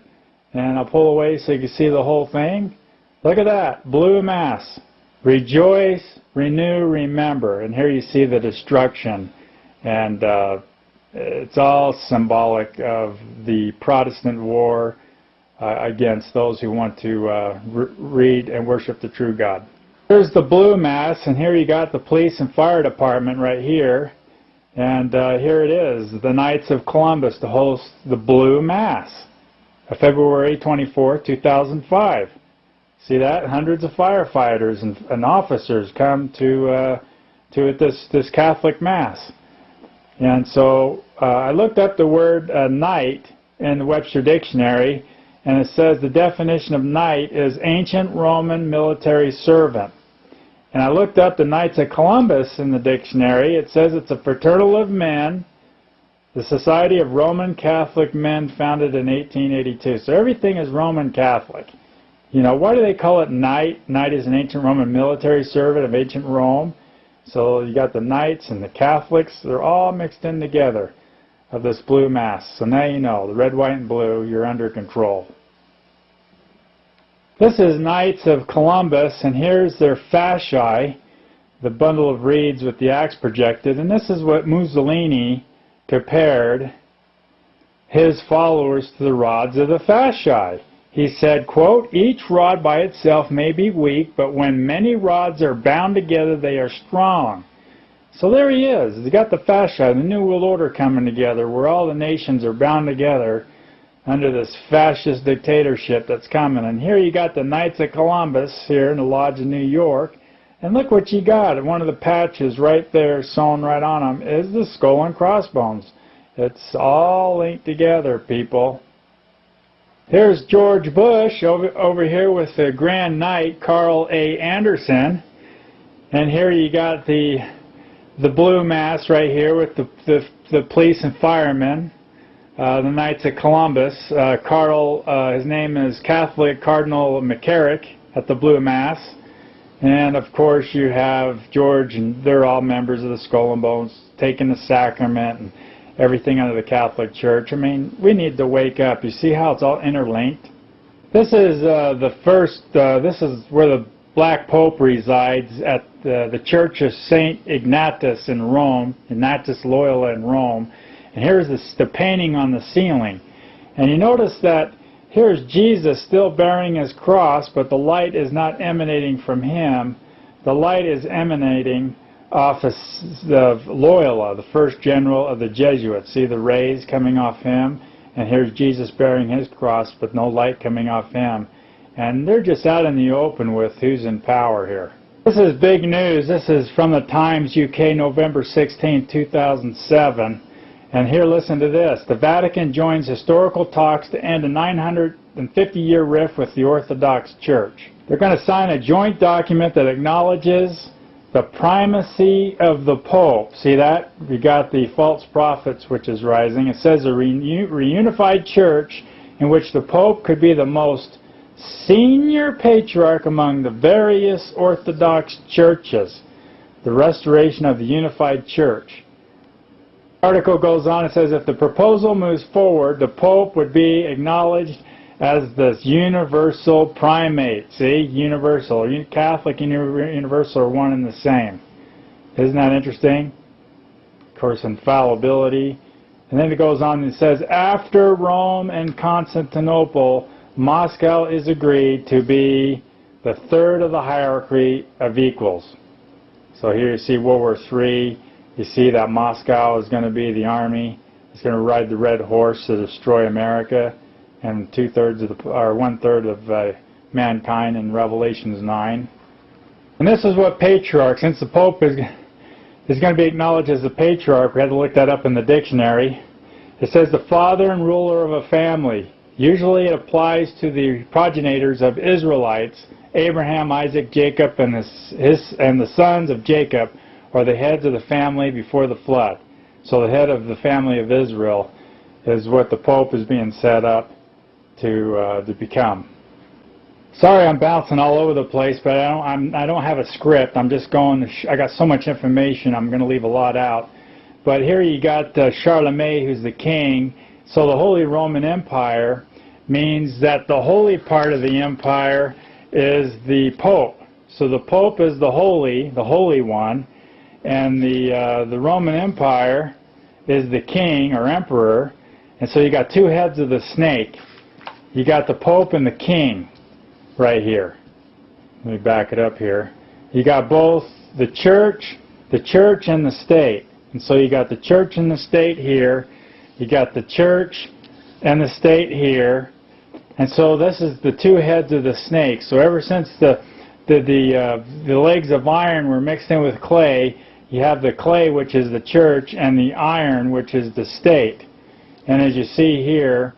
And I'll pull away so you can see the whole thing. Look at that. Blue Mass. Rejoice, renew, remember. And here you see the destruction. And it's all symbolic of the Protestant war against those who want to read and worship the true God. Here's the Blue Mass, and here you got the police and fire department right here. And here it is, the Knights of Columbus to host the Blue Mass, February 24, 2005. See that? Hundreds of firefighters and officers come to this Catholic Mass. And so I looked up the word knight in the Webster Dictionary, and it says the definition of knight is ancient Roman military servant. And I looked up the Knights of Columbus in the dictionary. It says it's a fraternal of men, the Society of Roman Catholic Men founded in 1882. So everything is Roman Catholic. You know, why do they call it knight? Knight is an ancient Roman military servant of ancient Rome. So you got the Knights and the Catholics. They're all mixed in together of this Blue Mass. So now you know, the red, white, and blue, you're under control. This is Knights of Columbus, and here's their fasciae, the bundle of reeds with the axe projected. And this is what Mussolini compared his followers to the rods of the fasciae. He said, quote, each rod by itself may be weak, but when many rods are bound together, they are strong. So there he is. He's got the fascia, the New World Order coming together, where all the nations are bound together under this fascist dictatorship that's coming. And here you got the Knights of Columbus here in the Lodge of New York. And look what you got. One of the patches right there sewn right on them is the skull and crossbones. It's all linked together, people. Here's George Bush over here with the Grand Knight Carl A. Anderson. And here you got the Blue Mass right here with the police and firemen. The Knights of Columbus. Carl, his name is Catholic Cardinal McCarrick at the Blue Mass. And of course you have George, and they're all members of the Skull and Bones, taking the sacrament and everything under the Catholic Church. I mean, we need to wake up. You see how it's all interlinked? This is this is where the Black Pope resides at the Church of St. Ignatius in Rome, Ignatius Loyola in Rome. And here's the painting on the ceiling. And you notice that here's Jesus still bearing his cross, but the light is not emanating from him. The light is emanating off of Loyola, the first general of the Jesuits. See the rays coming off him? And here's Jesus bearing his cross, but no light coming off him. And they're just out in the open with who's in power here. This is big news. This is from the Times UK, November 16, 2007. And here, listen to this. The Vatican joins historical talks to end a 950-year rift with the Orthodox Church. They're going to sign a joint document that acknowledges the primacy of the Pope. See that? We got the false prophets, which is rising. It says a reunified church in which the Pope could be the most senior patriarch among the various Orthodox churches. The restoration of the unified church. The article goes on, it says if the proposal moves forward, the Pope would be acknowledged as the universal primate. See? Universal. Catholic and universal are one and the same. Isn't that interesting? Of course, infallibility. And then it goes on and it says, after Rome and Constantinople, Moscow is agreed to be the third of the hierarchy of equals. So here you see World War III. You see that Moscow is going to be the army. It's going to ride the red horse to destroy America, and one-third of mankind in Revelations 9. And this is what patriarch, since the Pope is going to be acknowledged as the patriarch, we had to look that up in the dictionary. It says the father and ruler of a family. Usually it applies to the progenitors of Israelites, Abraham, Isaac, Jacob, and the sons of Jacob, or the heads of the family before the flood. So the head of the family of Israel is what the Pope is being set up to become. Sorry, I'm bouncing all over the place, but I don't have a script. I'm just going. I got so much information. I'm going to leave a lot out. But here you got Charlemagne, who's the king. So the Holy Roman Empire means that the holy part of the empire is the Pope. So the Pope is the holy one. And the Roman Empire is the king or emperor. And so you got two heads of the snake. You got the Pope and the king right here. Let me back it up here. You got both the church and the state. And so you got the church and the state here. You got the church and the state here. And so this is the two heads of the snake. So ever since the legs of iron were mixed in with clay, you have the clay, which is the church, and the iron, which is the state. And as you see here,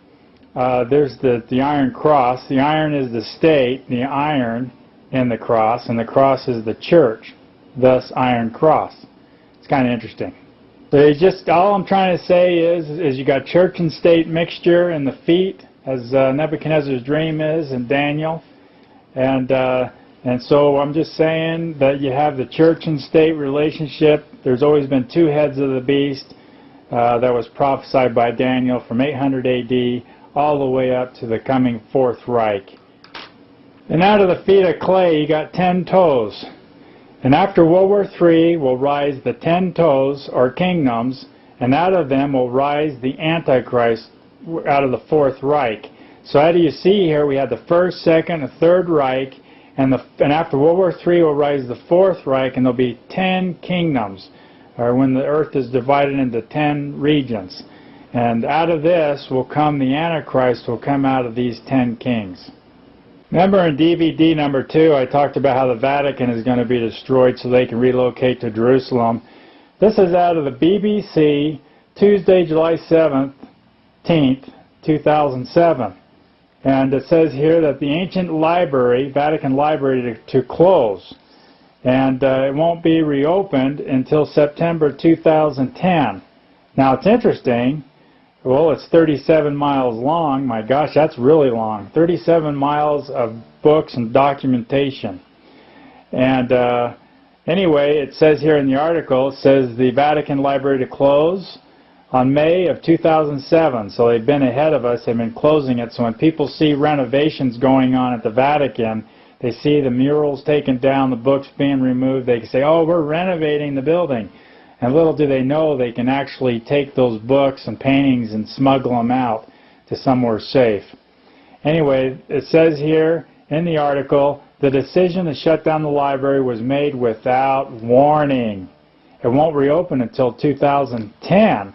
there's the iron cross. The iron is the state, the iron in the cross, and the cross is the church. Thus, iron cross. It's kind of interesting. So all I'm trying to say is you got church and state mixture in the feet, as Nebuchadnezzar's dream is in Daniel. And so I'm just saying that you have the church and state relationship. There's always been two heads of the beast that was prophesied by Daniel from 800 AD all the way up to the coming Fourth Reich. And out of the feet of clay you got 10 toes. And after World War III will rise the 10 toes, or kingdoms, and out of them will rise the Antichrist out of the Fourth Reich. So how do you see here, we have the First, Second, and Third Reich, and after World War III will rise the Fourth Reich, and there'll be 10 kingdoms, or when the earth is divided into 10 regions. And out of this will come the Antichrist, will come out of these 10 kings. Remember in DVD number 2, I talked about how the Vatican is going to be destroyed so they can relocate to Jerusalem. This is out of the BBC, Tuesday, July 17th, 2007. And it says here that the ancient library, Vatican Library, to close. And it won't be reopened until September 2010. Now it's interesting. Well, it's 37 miles long. My gosh, that's really long. 37 miles of books and documentation. And anyway, it says here in the article, it says the Vatican Library to close on May of 2007. So they've been ahead of us. They've been closing it. So when people see renovations going on at the Vatican, they see the murals taken down, the books being removed, they can say, oh, we're renovating the building. And little do they know they can actually take those books and paintings and smuggle them out to somewhere safe. Anyway, it says here in the article, the decision to shut down the library was made without warning. It won't reopen until 2010.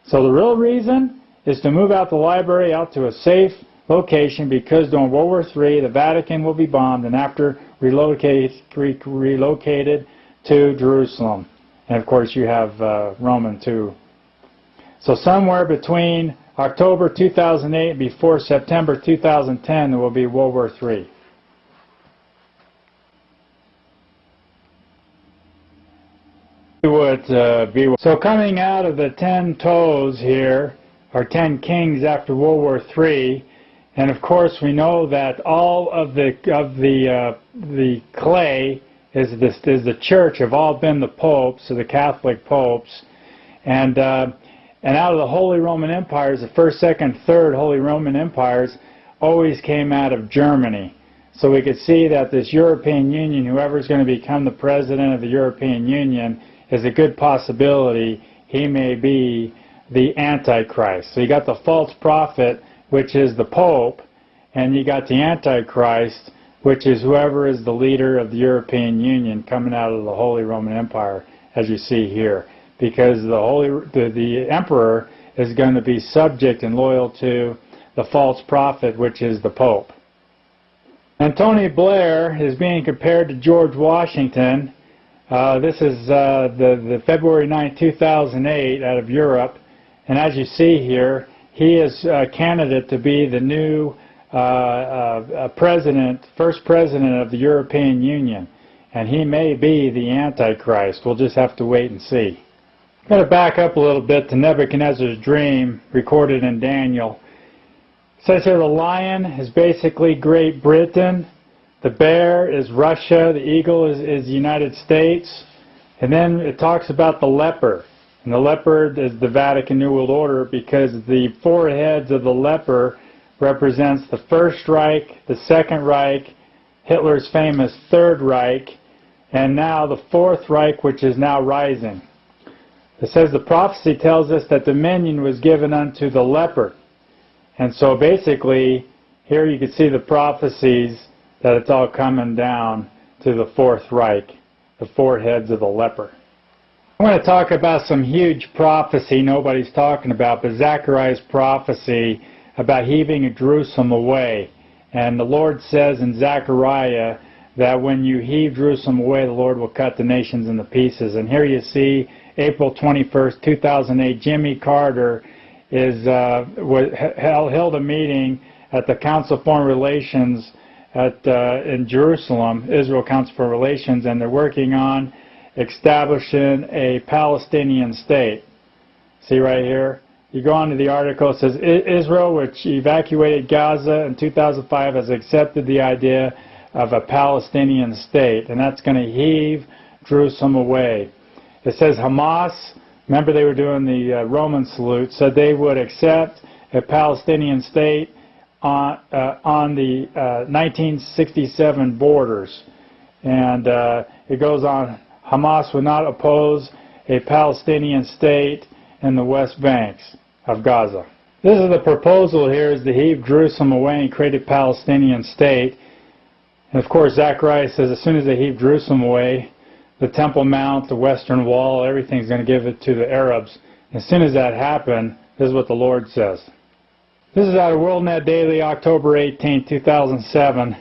So the real reason is to move out the library out to a safe location, because during World War III the Vatican will be bombed, and after relocated to Jerusalem. And of course you have Roman too. So somewhere between October 2008 and before September 2010 there will be World War III. So coming out of the 10 toes here, or 10 kings after World War III, and of course we know that all of the clay is the church have all been the popes, or the Catholic popes, and out of the Holy Roman Empires, the first, second, third Holy Roman Empires always came out of Germany. So we could see that this European Union, whoever's going to become the president of the European Union, is a good possibility he may be the Antichrist. So you got the false prophet, which is the Pope, and you got the Antichrist, which is whoever is the leader of the European Union coming out of the Holy Roman Empire, as you see here. Because the emperor is going to be subject and loyal to the false prophet, which is the Pope. And Tony Blair is being compared to George Washington. This is the February 9, 2008 out of Europe. And as you see here, he is a candidate to be the new first president of the European Union. And he may be the Antichrist. We'll just have to wait and see. I'm going to back up a little bit to Nebuchadnezzar's dream recorded in Daniel. It says here the lion is basically Great Britain. The bear is Russia. The eagle is the United States. And then it talks about the leopard. And the leopard is the Vatican New World Order, because the four heads of the leopard represents the First Reich, the Second Reich, Hitler's famous Third Reich, and now the Fourth Reich, which is now rising. It says the prophecy tells us that dominion was given unto the leopard. And so basically, here you can see the prophecies that it's all coming down to the Fourth Reich, the four heads of the leopard. I want to talk about some huge prophecy nobody's talking about, but Zechariah's prophecy about heaving Jerusalem away. And the Lord says in Zechariah that when you heave Jerusalem away, the Lord will cut the nations into pieces. And here you see April 21st, 2008, Jimmy Carter held a meeting at the Council of Foreign Relations in Jerusalem, Israel Council for Relations, and they're working on establishing a Palestinian state. See right here? You go on to the article, it says Israel, which evacuated Gaza in 2005, has accepted the idea of a Palestinian state, and that's going to heave Jerusalem away. It says Hamas, remember they were doing the Roman salute, said they would accept a Palestinian state on the 1967 borders. And it goes on, Hamas would not oppose a Palestinian state in the West Banks of Gaza. This is the proposal here, is to heave Jerusalem away and create a Palestinian state. And of course Zechariah says as soon as they heave Jerusalem away, the Temple Mount, the Western Wall, everything's going to give it to the Arabs. And as soon as that happens, this is what the Lord says. This is out of WorldNet Daily, October 18, 2007.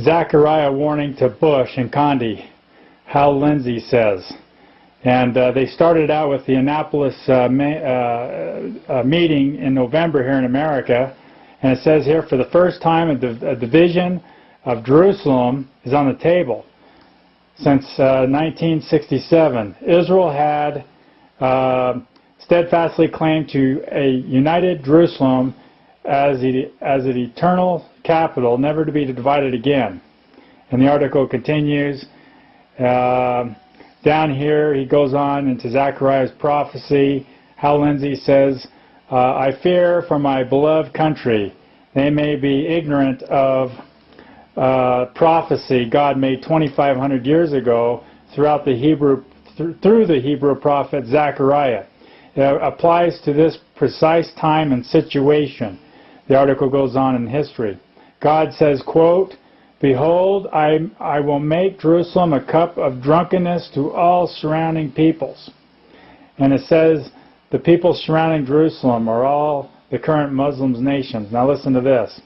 Zechariah warning to Bush and Condi, Hal Lindsey says. And they started out with the Annapolis meeting in November here in America. And it says here, for the first time, a division of Jerusalem is on the table. Since 1967, Israel had steadfastly claimed to a united Jerusalem as an eternal capital, never to be divided again. And the article continues. Down here, he goes on into Zechariah's prophecy. Hal Lindsey says, I fear for my beloved country. They may be ignorant of prophecy God made 2,500 years ago through the Hebrew prophet Zechariah. It applies to this precise time and situation. the article goes on in history. God says, quote, "Behold, I will make Jerusalem a cup of drunkenness to all surrounding peoples." And it says the people surrounding Jerusalem are all the current Muslim nations. Now listen to this.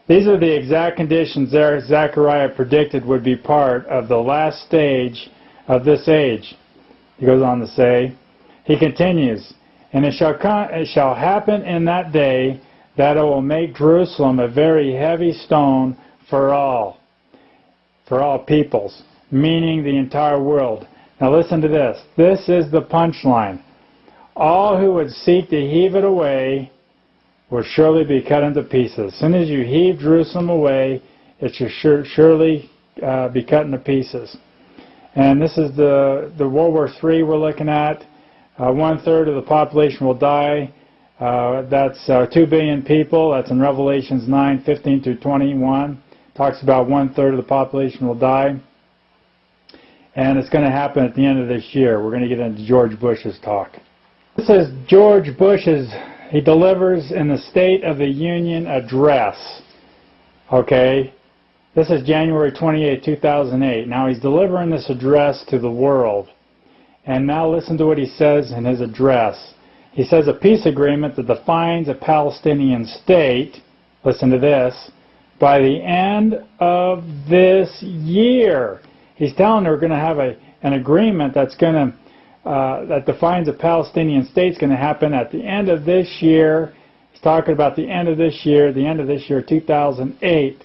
These are the exact conditions there Zechariah predicted would be part of the last stage of this age. He goes on to say, he continues, "And it shall happen in that day that I will make Jerusalem a very heavy stone for all peoples," meaning the entire world. Now listen to this. This is the punchline. "All who would seek to heave it away will surely be cut into pieces." As soon as you heave Jerusalem away, it shall surely be cut into pieces. And this is the World War III we're looking at. 1/3 of the population will die. That's 2 billion people. That's in Revelations 9:15 through 21. Talks about 1/3 of the population will die. And it's going to happen at the end of this year. We're going to get into George Bush's talk. This is George Bush's, he delivers in the State of the Union address. Okay? This is January 28, 2008. Now he's delivering this address to the world. And now listen to what he says in his address. He says a peace agreement that defines a Palestinian state, listen to this, by the end of this year. He's telling her we're going to have an agreement that's going to that defines a Palestinian state is going to happen at the end of this year. He's talking about the end of this year, 2008.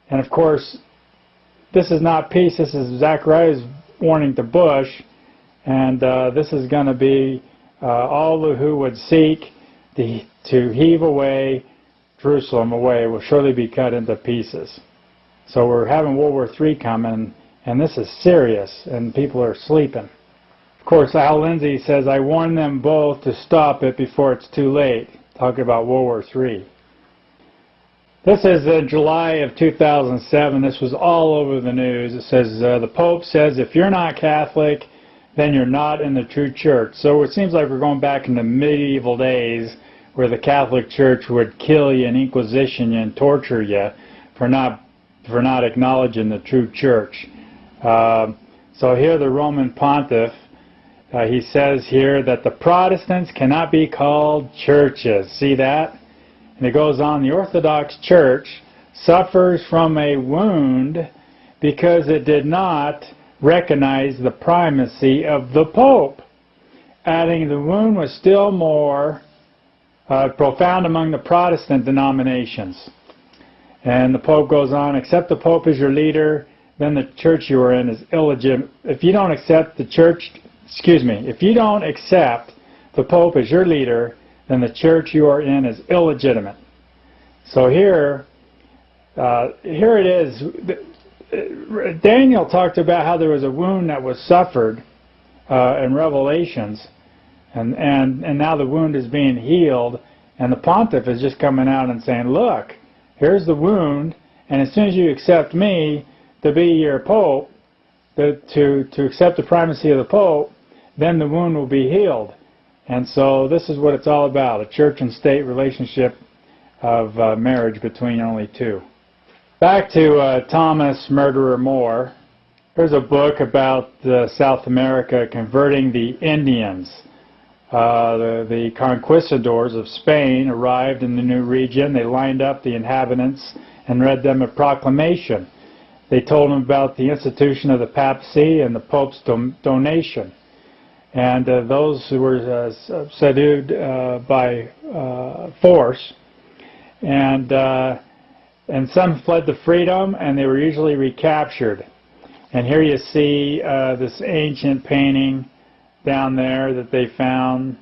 And of course, this is not peace. This is Zechariah's warning to Bush, and this is going to be all who would seek to heave away Jerusalem away will surely be cut into pieces. So we're having World War III coming, and this is serious, and people are sleeping. Of course, Al Lindsay says, "I warned them both to stop it before it's too late," talking about World War III. This is in July of 2007. This was all over the news. It says, the Pope says, "If you're not Catholic, then you're not in the true church." So it seems like we're going back into medieval days where the Catholic Church would kill you and inquisition you and torture you for not acknowledging the true church. So here the Roman Pontiff, he says here that the Protestants cannot be called churches. See that? And it goes on, the Orthodox Church suffers from a wound because it did not recognize the primacy of the Pope, adding the wound was still more profound among the Protestant denominations. And the Pope goes on, "Accept the Pope as your leader, then the church you are in is illegitimate. If you don't accept if you don't accept the Pope as your leader, then the church you are in is illegitimate." So here it is. Daniel talked about how there was a wound that was suffered in Revelations, and now the wound is being healed, and the Pontiff is just coming out and saying, "Look, here's the wound, and as soon as you accept me to be your Pope, to accept the primacy of the Pope, then the wound will be healed." And so this is what it's all about, a church and state relationship of marriage between only two. Back to Thomas Murderer More. There's a book about South America converting the Indians. The conquistadors of Spain arrived in the new region. They lined up the inhabitants and read them a proclamation. They told them about the institution of the papacy and the Pope's donation. And those who were subdued by force, and some fled to freedom, and they were usually recaptured. And here you see this ancient painting down there that they found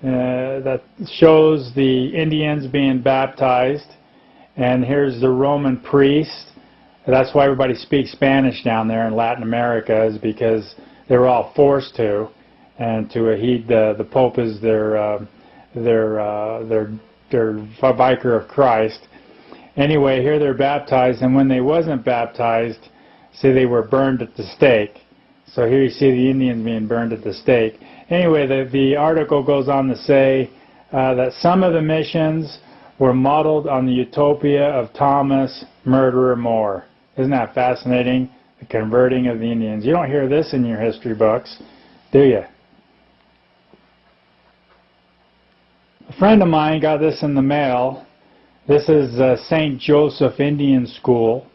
that shows the Indians being baptized. And here's the Roman priest. That's why everybody speaks Spanish down there in Latin America, is because they were all forced to, and to heed the Pope as their vicar of Christ. Anyway, here they're baptized, and when they wasn't baptized, see, they were burned at the stake. So here you see the Indians being burned at the stake. Anyway, the article goes on to say that some of the missions were modeled on the utopia of Thomas Murderer More. Isn't that fascinating? The converting of the Indians. You don't hear this in your history books, do you? A friend of mine got this in the mail. This is St. Joseph Indian School.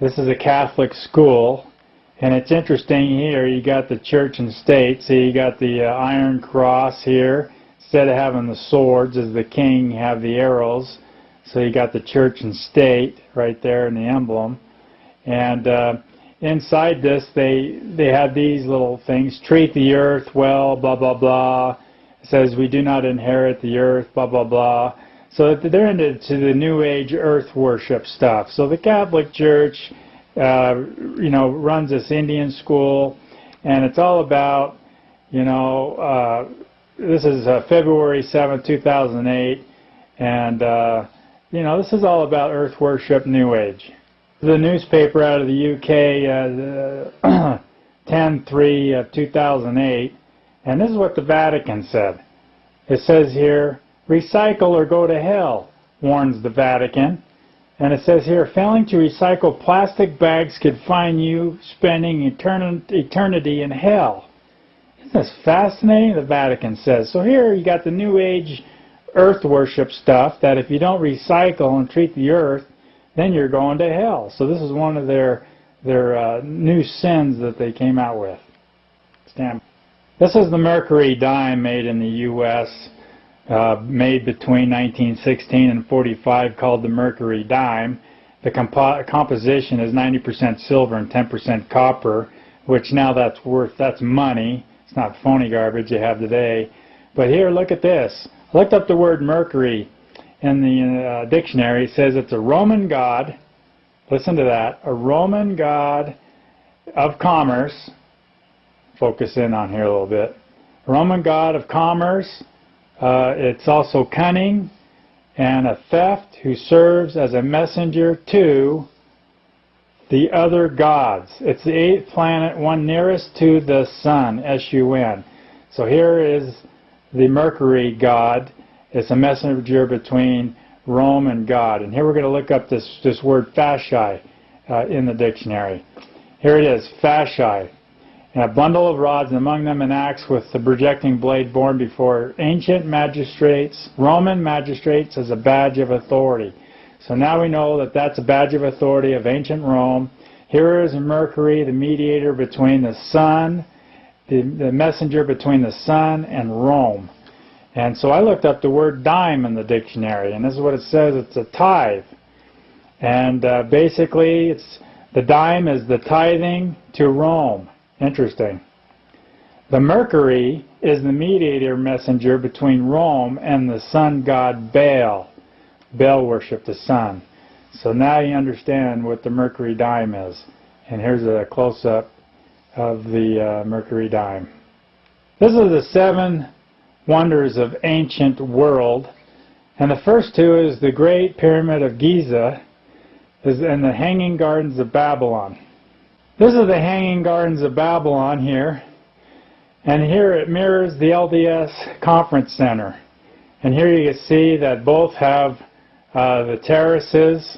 This is a Catholic school. And it's interesting here, you got the church and state. See, you got the iron cross here. Instead of having the swords as the king, you have the arrows. So you got the church and state right there in the emblem. And inside this, they have these little things. Treat the earth well, blah, blah, blah. It says we do not inherit the earth, blah, blah, blah. So they're into the New Age earth worship stuff. So the Catholic Church, runs this Indian school, and it's all about, this is February 7th, 2008, and, this is all about earth worship, New Age. The newspaper out of the UK, 10/3 of 2008, and this is what the Vatican said. It says here, recycle or go to hell, warns the Vatican. And it says here, failing to recycle plastic bags could find you spending eternity in hell. Isn't this fascinating? The Vatican says. So here you got the New Age earth worship stuff that if you don't recycle and treat the earth, then you're going to hell. So this is one of their new sins that they came out with. This is the mercury dime made in the U.S., made between 1916 and 45, called the mercury dime. The composition is 90% silver and 10% copper, which now that's money. It's not phony garbage you have today. But here, look at this. I looked up the word mercury in the dictionary. It says it's a Roman god. Listen to that. A Roman god of commerce. Focus in on here a little bit. A Roman god of commerce. It's also cunning and a theft who serves as a messenger to the other gods. It's the 8th planet, one nearest to the sun, S-U-N. So here is the Mercury god. It's a messenger between Rome and God. And here we're going to look up this word fasci in the dictionary. Here it is, fasci. And a bundle of rods, and among them an axe with the projecting blade borne before ancient magistrates, Roman magistrates, as a badge of authority. So now we know that that's a badge of authority of ancient Rome. Here is Mercury, the mediator between the sun, the messenger between the sun and Rome. And so I looked up the word dime in the dictionary, and this is what it says. It's a tithe. And basically, the dime is the tithing to Rome. Interesting. The Mercury is the mediator messenger between Rome and the sun god Baal. Baal worship the sun. So now you understand what the Mercury dime is. And here's a close-up of the Mercury dime. This is the 7 wonders of ancient world. And the first 2 is the Great Pyramid of Giza and the Hanging Gardens of Babylon. This is the Hanging Gardens of Babylon here, and here it mirrors the LDS Conference Center. And here you can see that both have the terraces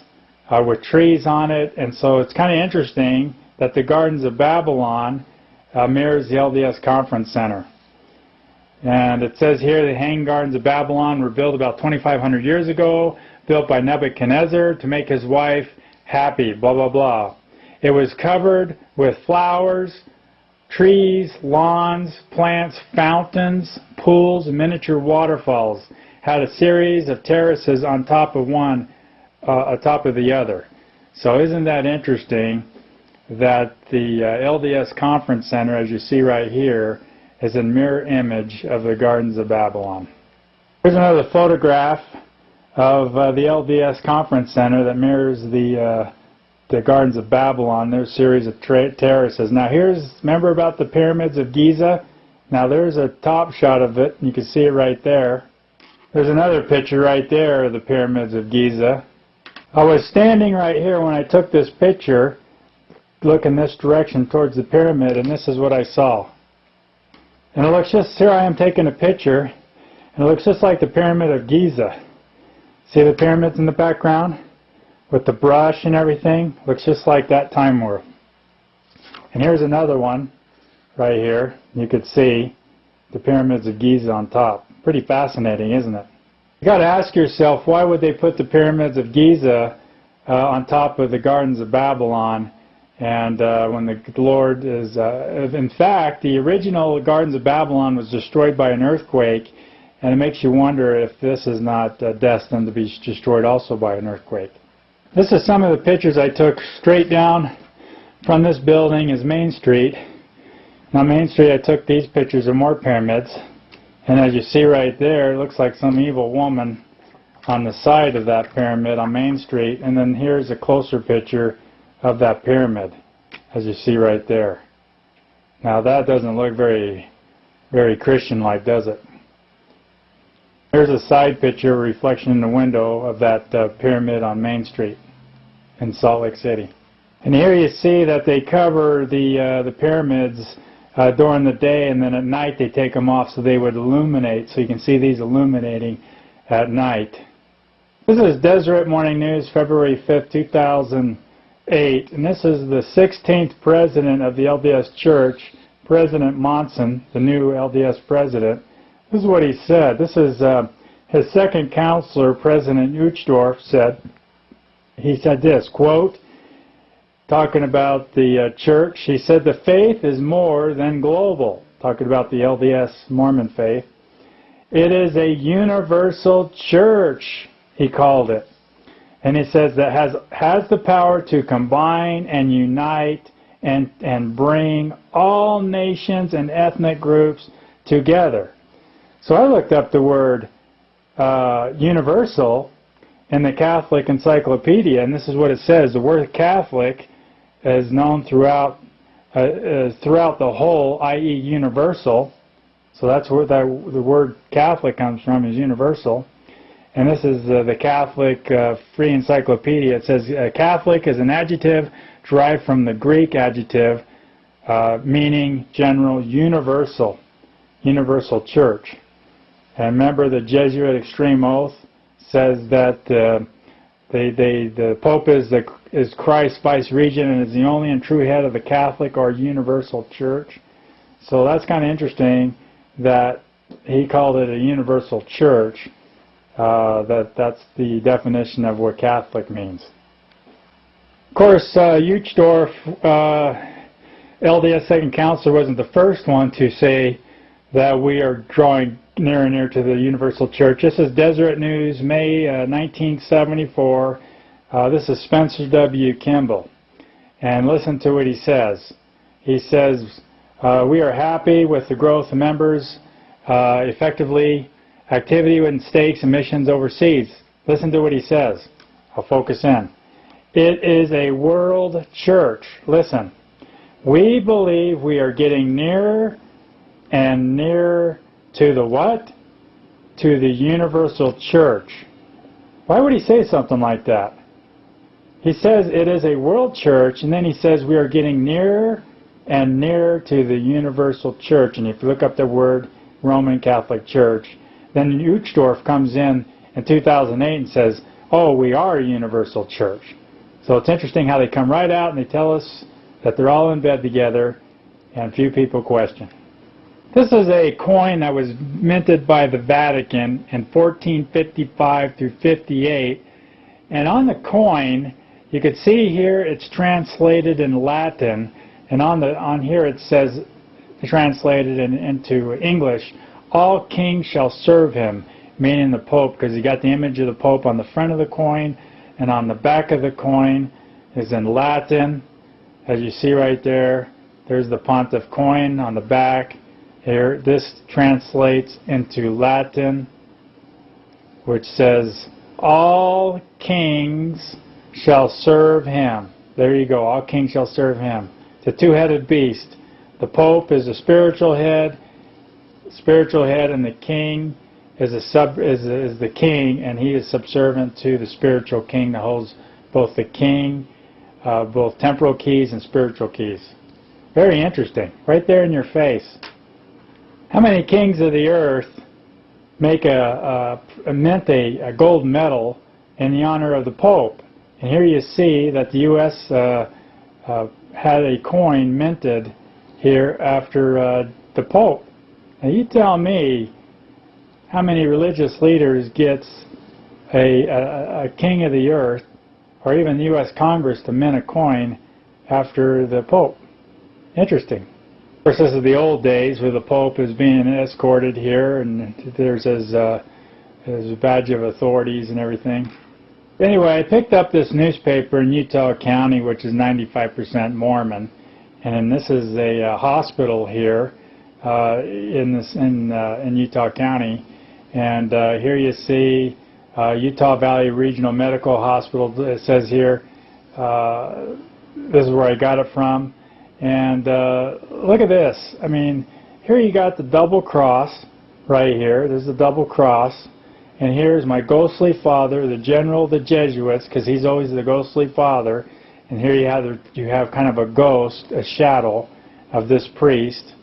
with trees on it, and so it's kind of interesting that the Gardens of Babylon mirrors the LDS Conference Center. And it says here the Hanging Gardens of Babylon were built about 2,500 years ago, built by Nebuchadnezzar to make his wife happy, blah, blah, blah. It was covered with flowers, trees, lawns, plants, fountains, pools, and miniature waterfalls. Had a series of terraces on top of one, on top of the other. So isn't that interesting that the LDS Conference Center, as you see right here, is a mirror image of the Gardens of Babylon. Here's another photograph of the LDS Conference Center that mirrors the Gardens of Babylon. There's a series of terraces. Now remember about the pyramids of Giza? Now there's a top shot of it. You can see it right there. There's another picture right there of the pyramids of Giza. I was standing right here when I took this picture, looking this direction towards the pyramid, and this is what I saw. And it looks just, here I am taking a picture, and it looks just like the Pyramid of Giza. See the pyramids in the background with the brush and everything? Looks just like that time warp. And here's another one right here. You could see the pyramids of Giza on top. Pretty fascinating, isn't it? You got to ask yourself, why would they put the pyramids of Giza on top of the gardens of Babylon? And when the Lord is, in fact, the original gardens of Babylon was destroyed by an earthquake, and it makes you wonder if this is not destined to be destroyed also by an earthquake. This is some of the pictures I took straight down from this building is Main Street. On Main Street I took these pictures of more pyramids, and as you see right there, it looks like some evil woman on the side of that pyramid on Main Street. And then here's a closer picture of that pyramid, as you see right there. Now that doesn't look very Christian-like, does it? Here's a side picture, a reflection in the window of that pyramid on Main Street in Salt Lake City. And here you see that they cover the pyramids during the day, and then at night they take them off so they would illuminate. So you can see these illuminating at night. This is Deseret Morning News, February 5th, 2008. And this is the 16th president of the LDS Church, President Monson, the new LDS president. This is what he said. This is his second counselor, President Uchtdorf, said. He said this, quote, talking about the church, he said, the faith is more than global. Talking about the LDS Mormon faith. It is a universal church, he called it. And he says that has the power to combine and unite and bring all nations and ethnic groups together. So I looked up the word universal in the Catholic Encyclopedia, and this is what it says. The word Catholic is known throughout the whole, i.e. universal. So that's where the word Catholic comes from, is universal. And this is the Catholic Free Encyclopedia. It says Catholic is an adjective derived from the Greek adjective meaning general, universal church. And remember, the Jesuit Extreme Oath says that the Pope is Christ's vice regent and is the only and true head of the Catholic or universal church. So that's kind of interesting that he called it a universal church. That's the definition of what Catholic means. Of course, Uchtdorf, LDS Second Counselor, wasn't the first one to say that we are drawing near and near to the universal church. This is Deseret News, May 1974. This is Spencer W. Kimball. And listen to what he says. He says, we are happy with the growth of members, effectively activity in stakes and missions overseas. Listen to what he says. I'll focus in. It is a world church. Listen. We believe we are getting nearer and nearer to the what? To the universal church. Why would he say something like that? He says it is a world church, and then he says we are getting nearer and nearer to the universal church. And if you look up the word Roman Catholic Church, then Uchtdorf comes in 2008 and says, oh, we are a universal church. So it's interesting how they come right out and they tell us that they're all in bed together, and few people question. This is a coin that was minted by the Vatican in 1455 through 58, and on the coin you could see here it's translated in Latin, and on here it says, translated into English, all kings shall serve him, meaning the Pope, because you got the image of the Pope on the front of the coin, and on the back of the coin is in Latin. As you see right there, there's the Pontiff coin on the back. Here, this translates into Latin, which says, all kings shall serve him. There you go, all kings shall serve him. It's a two-headed beast. The Pope is a spiritual head, and the king is the king, and he is subservient to the spiritual king that holds both the king, both temporal keys and spiritual keys. Very interesting, right there in your face. How many kings of the earth make mint a gold medal in the honor of the Pope. And here you see that the U.S. Had a coin minted here after the Pope. Now you tell me how many religious leaders gets a king of the earth or even the U.S. Congress to mint a coin after the Pope. Interesting. Of course, this is the old days where the Pope is being escorted here and there's his badge of authorities and everything. Anyway, I picked up this newspaper in Utah County, which is 95% Mormon, and this is a hospital here in Utah County. And here you see Utah Valley Regional Medical Hospital. It says here, this is where I got it from. And look at this. I mean, here you got the double cross right here. There's the double cross. And here's my ghostly father, the general of the Jesuits, because he's always the ghostly father. And here you have kind of a ghost, a shadow of this priest.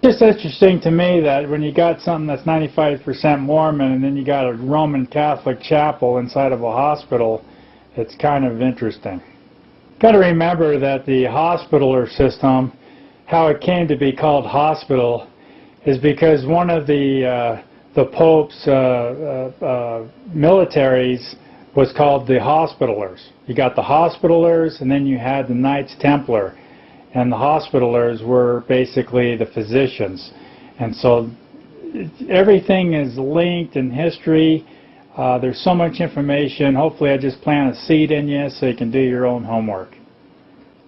It's just interesting to me that when you got something that's 95% Mormon and then you got a Roman Catholic chapel inside of a hospital, it's kind of interesting. Got to remember that the hospitaler system, how it came to be called hospital, is because one of the Pope's militaries was called the Hospitalers. You got the Hospitalers, and then you had the Knights Templar, and the Hospitalers were basically the physicians. And so everything is linked in history. There's so much information. Hopefully I just plant a seed in you so you can do your own homework.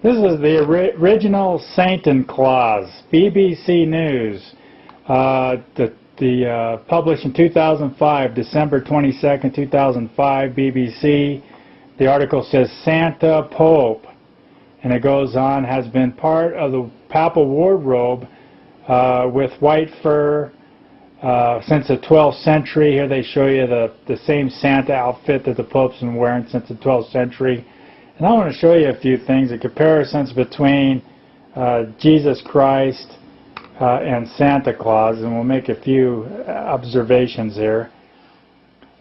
This is the original Satan Clause, BBC News. Published in 2005, December 22nd, 2005, BBC. The article says Santa Pope, and it goes on, has been part of the papal wardrobe with white fur since the 12th century. Here they show you the same Santa outfit that the Pope's been wearing since the 12th century. And I want to show you a few things, the comparisons between Jesus Christ and Santa Claus, and we'll make a few observations here.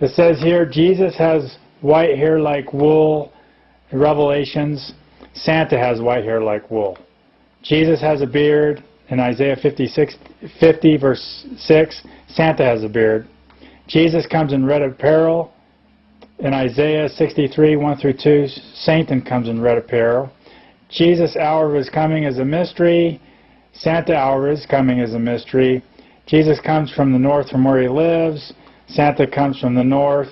It says here, Jesus has white hair like wool. In Revelations, Santa has white hair like wool. Jesus has a beard. In Isaiah 50 verse 6, Santa has a beard. Jesus comes in red apparel. In Isaiah 63, 1 through 2, Satan comes in red apparel. Jesus' hour of his coming is a mystery. Santa hour is coming as a mystery. Jesus comes from the north from where he lives. Santa comes from the north.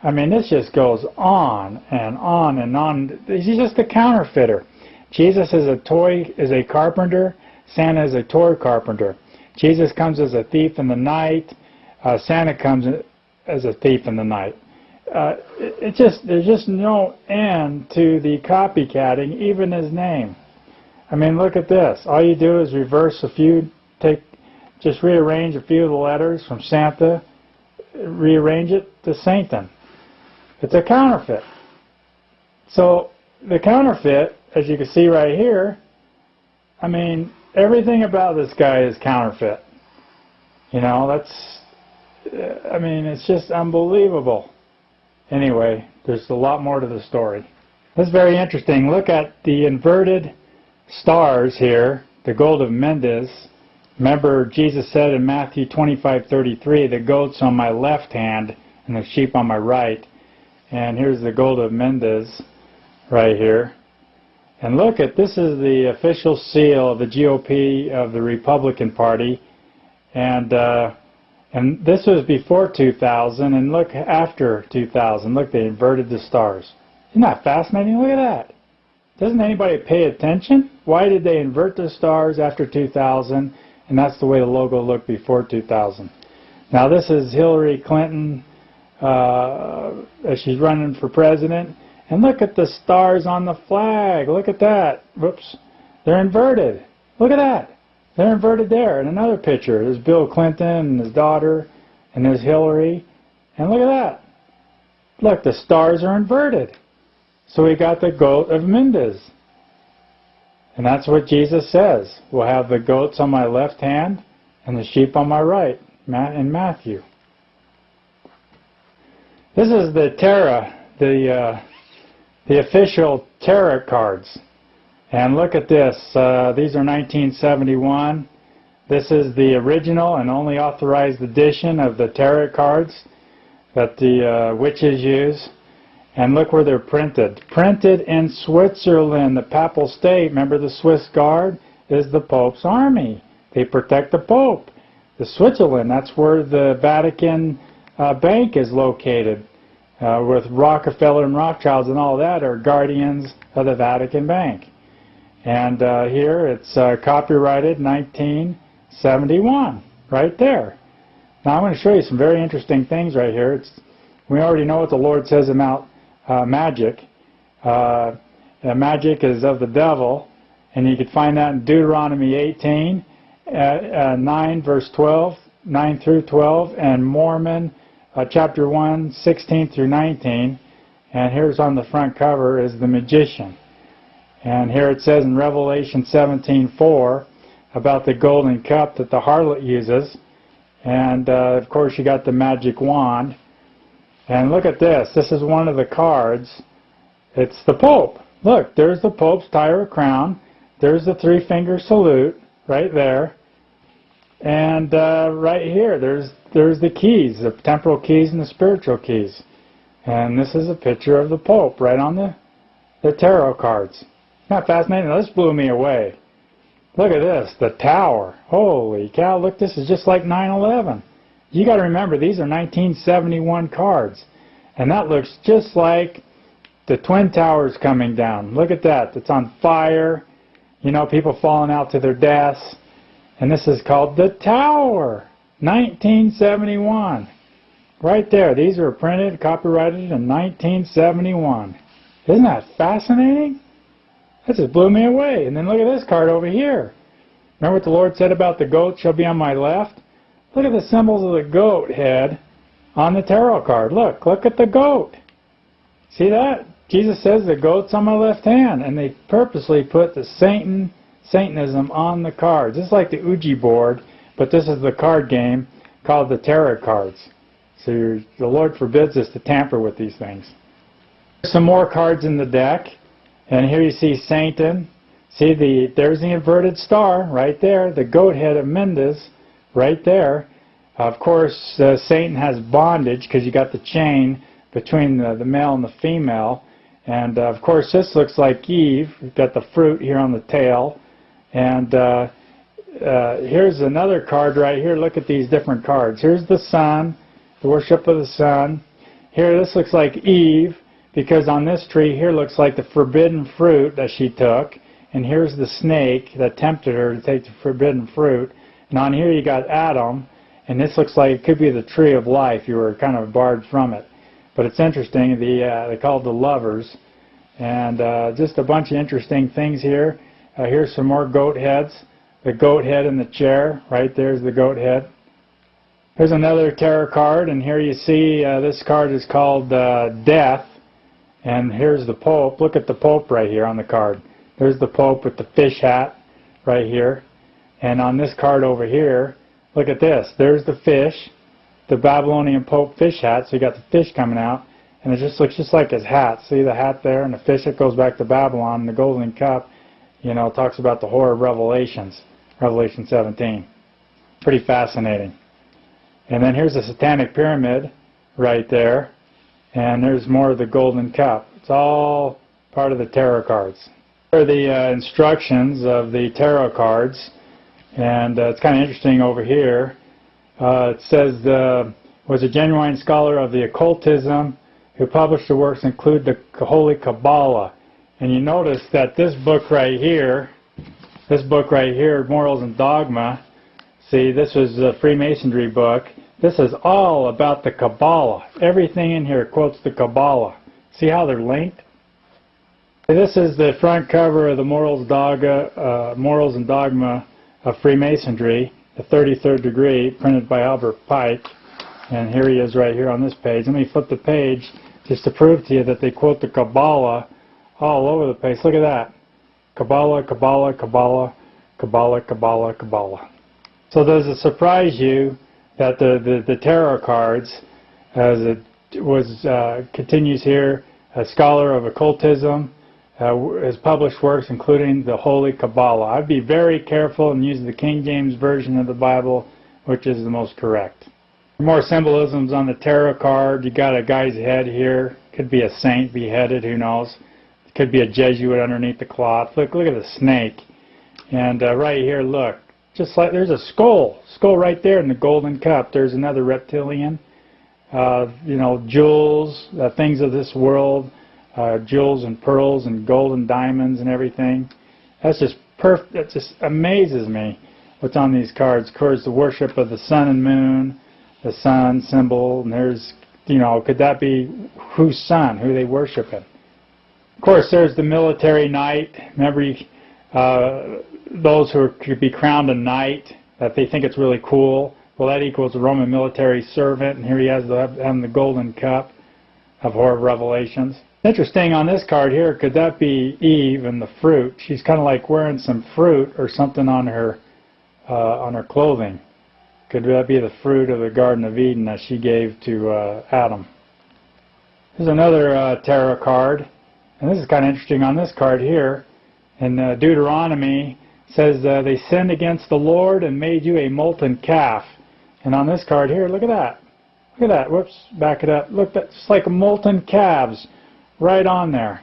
I mean, this just goes on and on and on. He's just a counterfeiter. Jesus is a carpenter. Santa is a toy carpenter. Jesus comes as a thief in the night. Santa comes as a thief in the night. There's just no end to the copycatting, even his name. I mean, look at this. All you do is reverse a few, just rearrange a few of the letters from Santa, rearrange it to Satan. It's a counterfeit. So the counterfeit, as you can see right here, I mean, everything about this guy is counterfeit. You know, I mean, it's just unbelievable. Anyway, there's a lot more to the story. This is very interesting. Look at the inverted stars here, the gold of Mendes. Remember, Jesus said in Matthew 25:33, the goat's on my left hand and the sheep on my right. And here's the gold of Mendes right here. And look at, this is the official seal of the GOP of the Republican Party. And this was before 2000, and look after 2000. Look, they inverted the stars. Isn't that fascinating? Look at that. Doesn't anybody pay attention? Why did they invert the stars after 2000? And that's the way the logo looked before 2000. Now this is Hillary Clinton as she's running for president. And look at the stars on the flag. Look at that. Whoops. They're inverted. Look at that. They're inverted there. In another picture, there's Bill Clinton and his daughter, and there's Hillary. And look at that. Look, the stars are inverted. So we got the goat of Mendes. And that's what Jesus says. We'll have the goats on my left hand and the sheep on my right in Matthew. This is the tarot, the official tarot cards. And look at this. These are 1971. This is the original and only authorized edition of the tarot cards that the witches use. And look where they're printed. Printed in Switzerland, the Papal State. Remember the Swiss Guard is the Pope's army. They protect the Pope. The Switzerland, that's where the Vatican Bank is located. With Rockefeller and Rothschilds and all that are guardians of the Vatican Bank. And here it's copyrighted 1971, right there. Now I'm going to show you some very interesting things right here. We already know what the Lord says about magic. Magic is of the devil, and you can find that in Deuteronomy 18, 9 verse 12, 9 through 12, and Mormon chapter 1, 16 through 19. And here's on the front cover is the magician. And here it says in Revelation 17:4 about the golden cup that the harlot uses. And of course you got the magic wand. And look at this. This is one of the cards. It's the Pope. Look, there's the Pope's tire crown. There's the three-finger salute right there. And right here, there's the keys, the temporal keys and the spiritual keys. And this is a picture of the Pope right on the tarot cards. Isn't that fascinating? Now, this blew me away. Look at this, the tower. Holy cow, look, this is just like 9/11. You got to remember, these are 1971 cards. And that looks just like the Twin Towers coming down. Look at that. It's on fire. You know, people falling out to their deaths. And this is called the Tower. 1971. Right there. These are printed, copyrighted in 1971. Isn't that fascinating? That just blew me away. And then look at this card over here. Remember what the Lord said about the goat shall be on my left? Look at the symbols of the goat head on the tarot card. Look at the goat. See that? Jesus says the goat's on my left hand. And they purposely put the Satanism on the cards. This is like the Ouija board, but this is the card game called the tarot cards. So the Lord forbids us to tamper with these things. There's some more cards in the deck. And here you see Satan. See, there's the inverted star right there. The goat head of Mendes right there. Of course, Satan has bondage because you got the chain between the male and the female. And of course, this looks like Eve. We've got the fruit here on the tail. And here's another card right here. Look at these different cards. Here's the sun, the worship of the sun. Here, this looks like Eve, because on this tree here looks like the forbidden fruit that she took. And here's the snake that tempted her to take the forbidden fruit. And on here you got Adam. And this looks like it could be the tree of life. You were kind of barred from it. But it's interesting. They call it the lovers. And just a bunch of interesting things here. Here's some more goat heads. The goat head in the chair. Right there's the goat head. Here's another tarot card. And here you see this card is called Death. And here's the Pope. Look at the Pope right here on the card. There's the Pope with the fish hat right here. And on this card over here, look at this. There's the fish, the Babylonian Pope fish hat. So you got the fish coming out. And it just looks just like his hat. See the hat there and the fish that goes back to Babylon. And the golden cup, you know, talks about the horror of Revelations. Revelation 17. Pretty fascinating. And then here's the satanic pyramid right there. And there's more of the golden cup. It's all part of the tarot cards. Here are the instructions of the tarot cards. And it's kind of interesting over here. It says, was a genuine scholar of the occultism who published the works include the Holy Kabbalah. And you notice that this book right here, Morals and Dogma, see, this was a Freemasonry book. This is all about the Kabbalah. Everything in here quotes the Kabbalah. See how they're linked? This is the front cover of the Morals and Dogma of Freemasonry, the 33rd degree, printed by Albert Pike. And here he is right here on this page. Let me flip the page just to prove to you that they quote the Kabbalah all over the place. Look at that. Kabbalah, Kabbalah, Kabbalah, Kabbalah, Kabbalah, Kabbalah. So does it surprise you that the tarot cards, as it continues here, a scholar of occultism, has published works including the Holy Kabbalah. I'd be very careful and use the King James Version of the Bible, which is the most correct. More symbolisms on the tarot card. You got a guy's head here. Could be a saint beheaded, who knows. Could be a Jesuit underneath the cloth. Look at the snake. And right here, look. Just like there's a skull right there in the golden cup. There's another reptilian. You know, jewels, things of this world, jewels and pearls and gold and diamonds and everything. That's just perfect. That just amazes me what's on these cards. Of course, the worship of the sun and moon, the sun symbol, and there's, you know, could that be whose sun, who they worshiping? Of course, there's the military knight. Remember, those who could be crowned a knight, that they think it's really cool. Well, that equals a Roman military servant, and here he has the golden cup of Horror of Revelations. Interesting on this card here, could that be Eve and the fruit? She's kind of like wearing some fruit or something on her clothing. Could that be the fruit of the Garden of Eden that she gave to Adam? Here's another tarot card, and this is kind of interesting on this card here. In Deuteronomy, it says they sinned against the Lord and made you a molten calf. And on this card here, look at that. Look at that. Whoops, back it up. Look, that's just like molten calves right on there.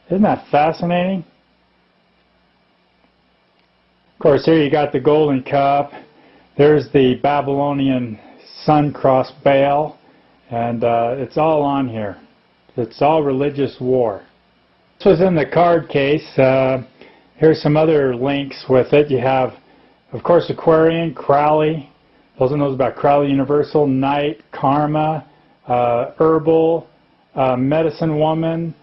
Isn't that fascinating? Of course, here you got the golden cup. There's the Babylonian sun-crossed Baal. And it's all on here. It's all religious war. This was in the card case. Here's some other links with it. You have, of course, Aquarian, Crowley. Those are those about Crowley Universal, Knight, Karma, Herbal, Medicine Woman.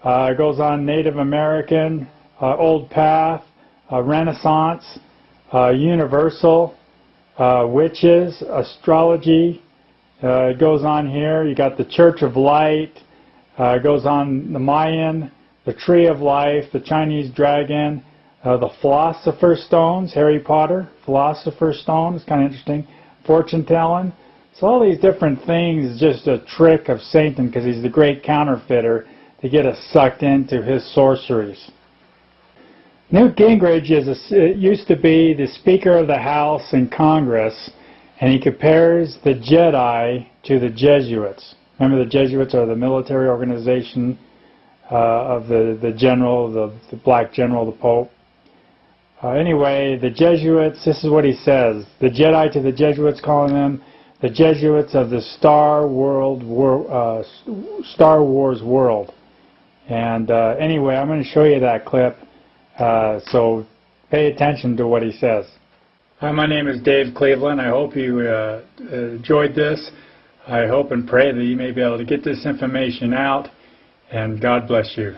It goes on Native American, Old Path, Renaissance, Universal, Witches, Astrology. It goes on here. You got the Church of Light. It goes on the Mayan, the Tree of Life, the Chinese Dragon, the Philosopher's Stones, Harry Potter, Philosopher's Stone, it's kind of interesting, fortune telling. So all these different things is just a trick of Satan, because he's the great counterfeiter, to get us sucked into his sorceries. Newt Gingrich used to be the Speaker of the House in Congress, and he compares the Jedi to the Jesuits. Remember, the Jesuits are the military organization of the general, the black general, the Pope. Anyway, the Jesuits, this is what he says. The Jedi to the Jesuits, calling them the Jesuits of the Star Wars world. And anyway, I'm going to show you that clip, so pay attention to what he says. Hi, my name is Dave Cleveland. I hope you enjoyed this. I hope and pray that you may be able to get this information out, and God bless you.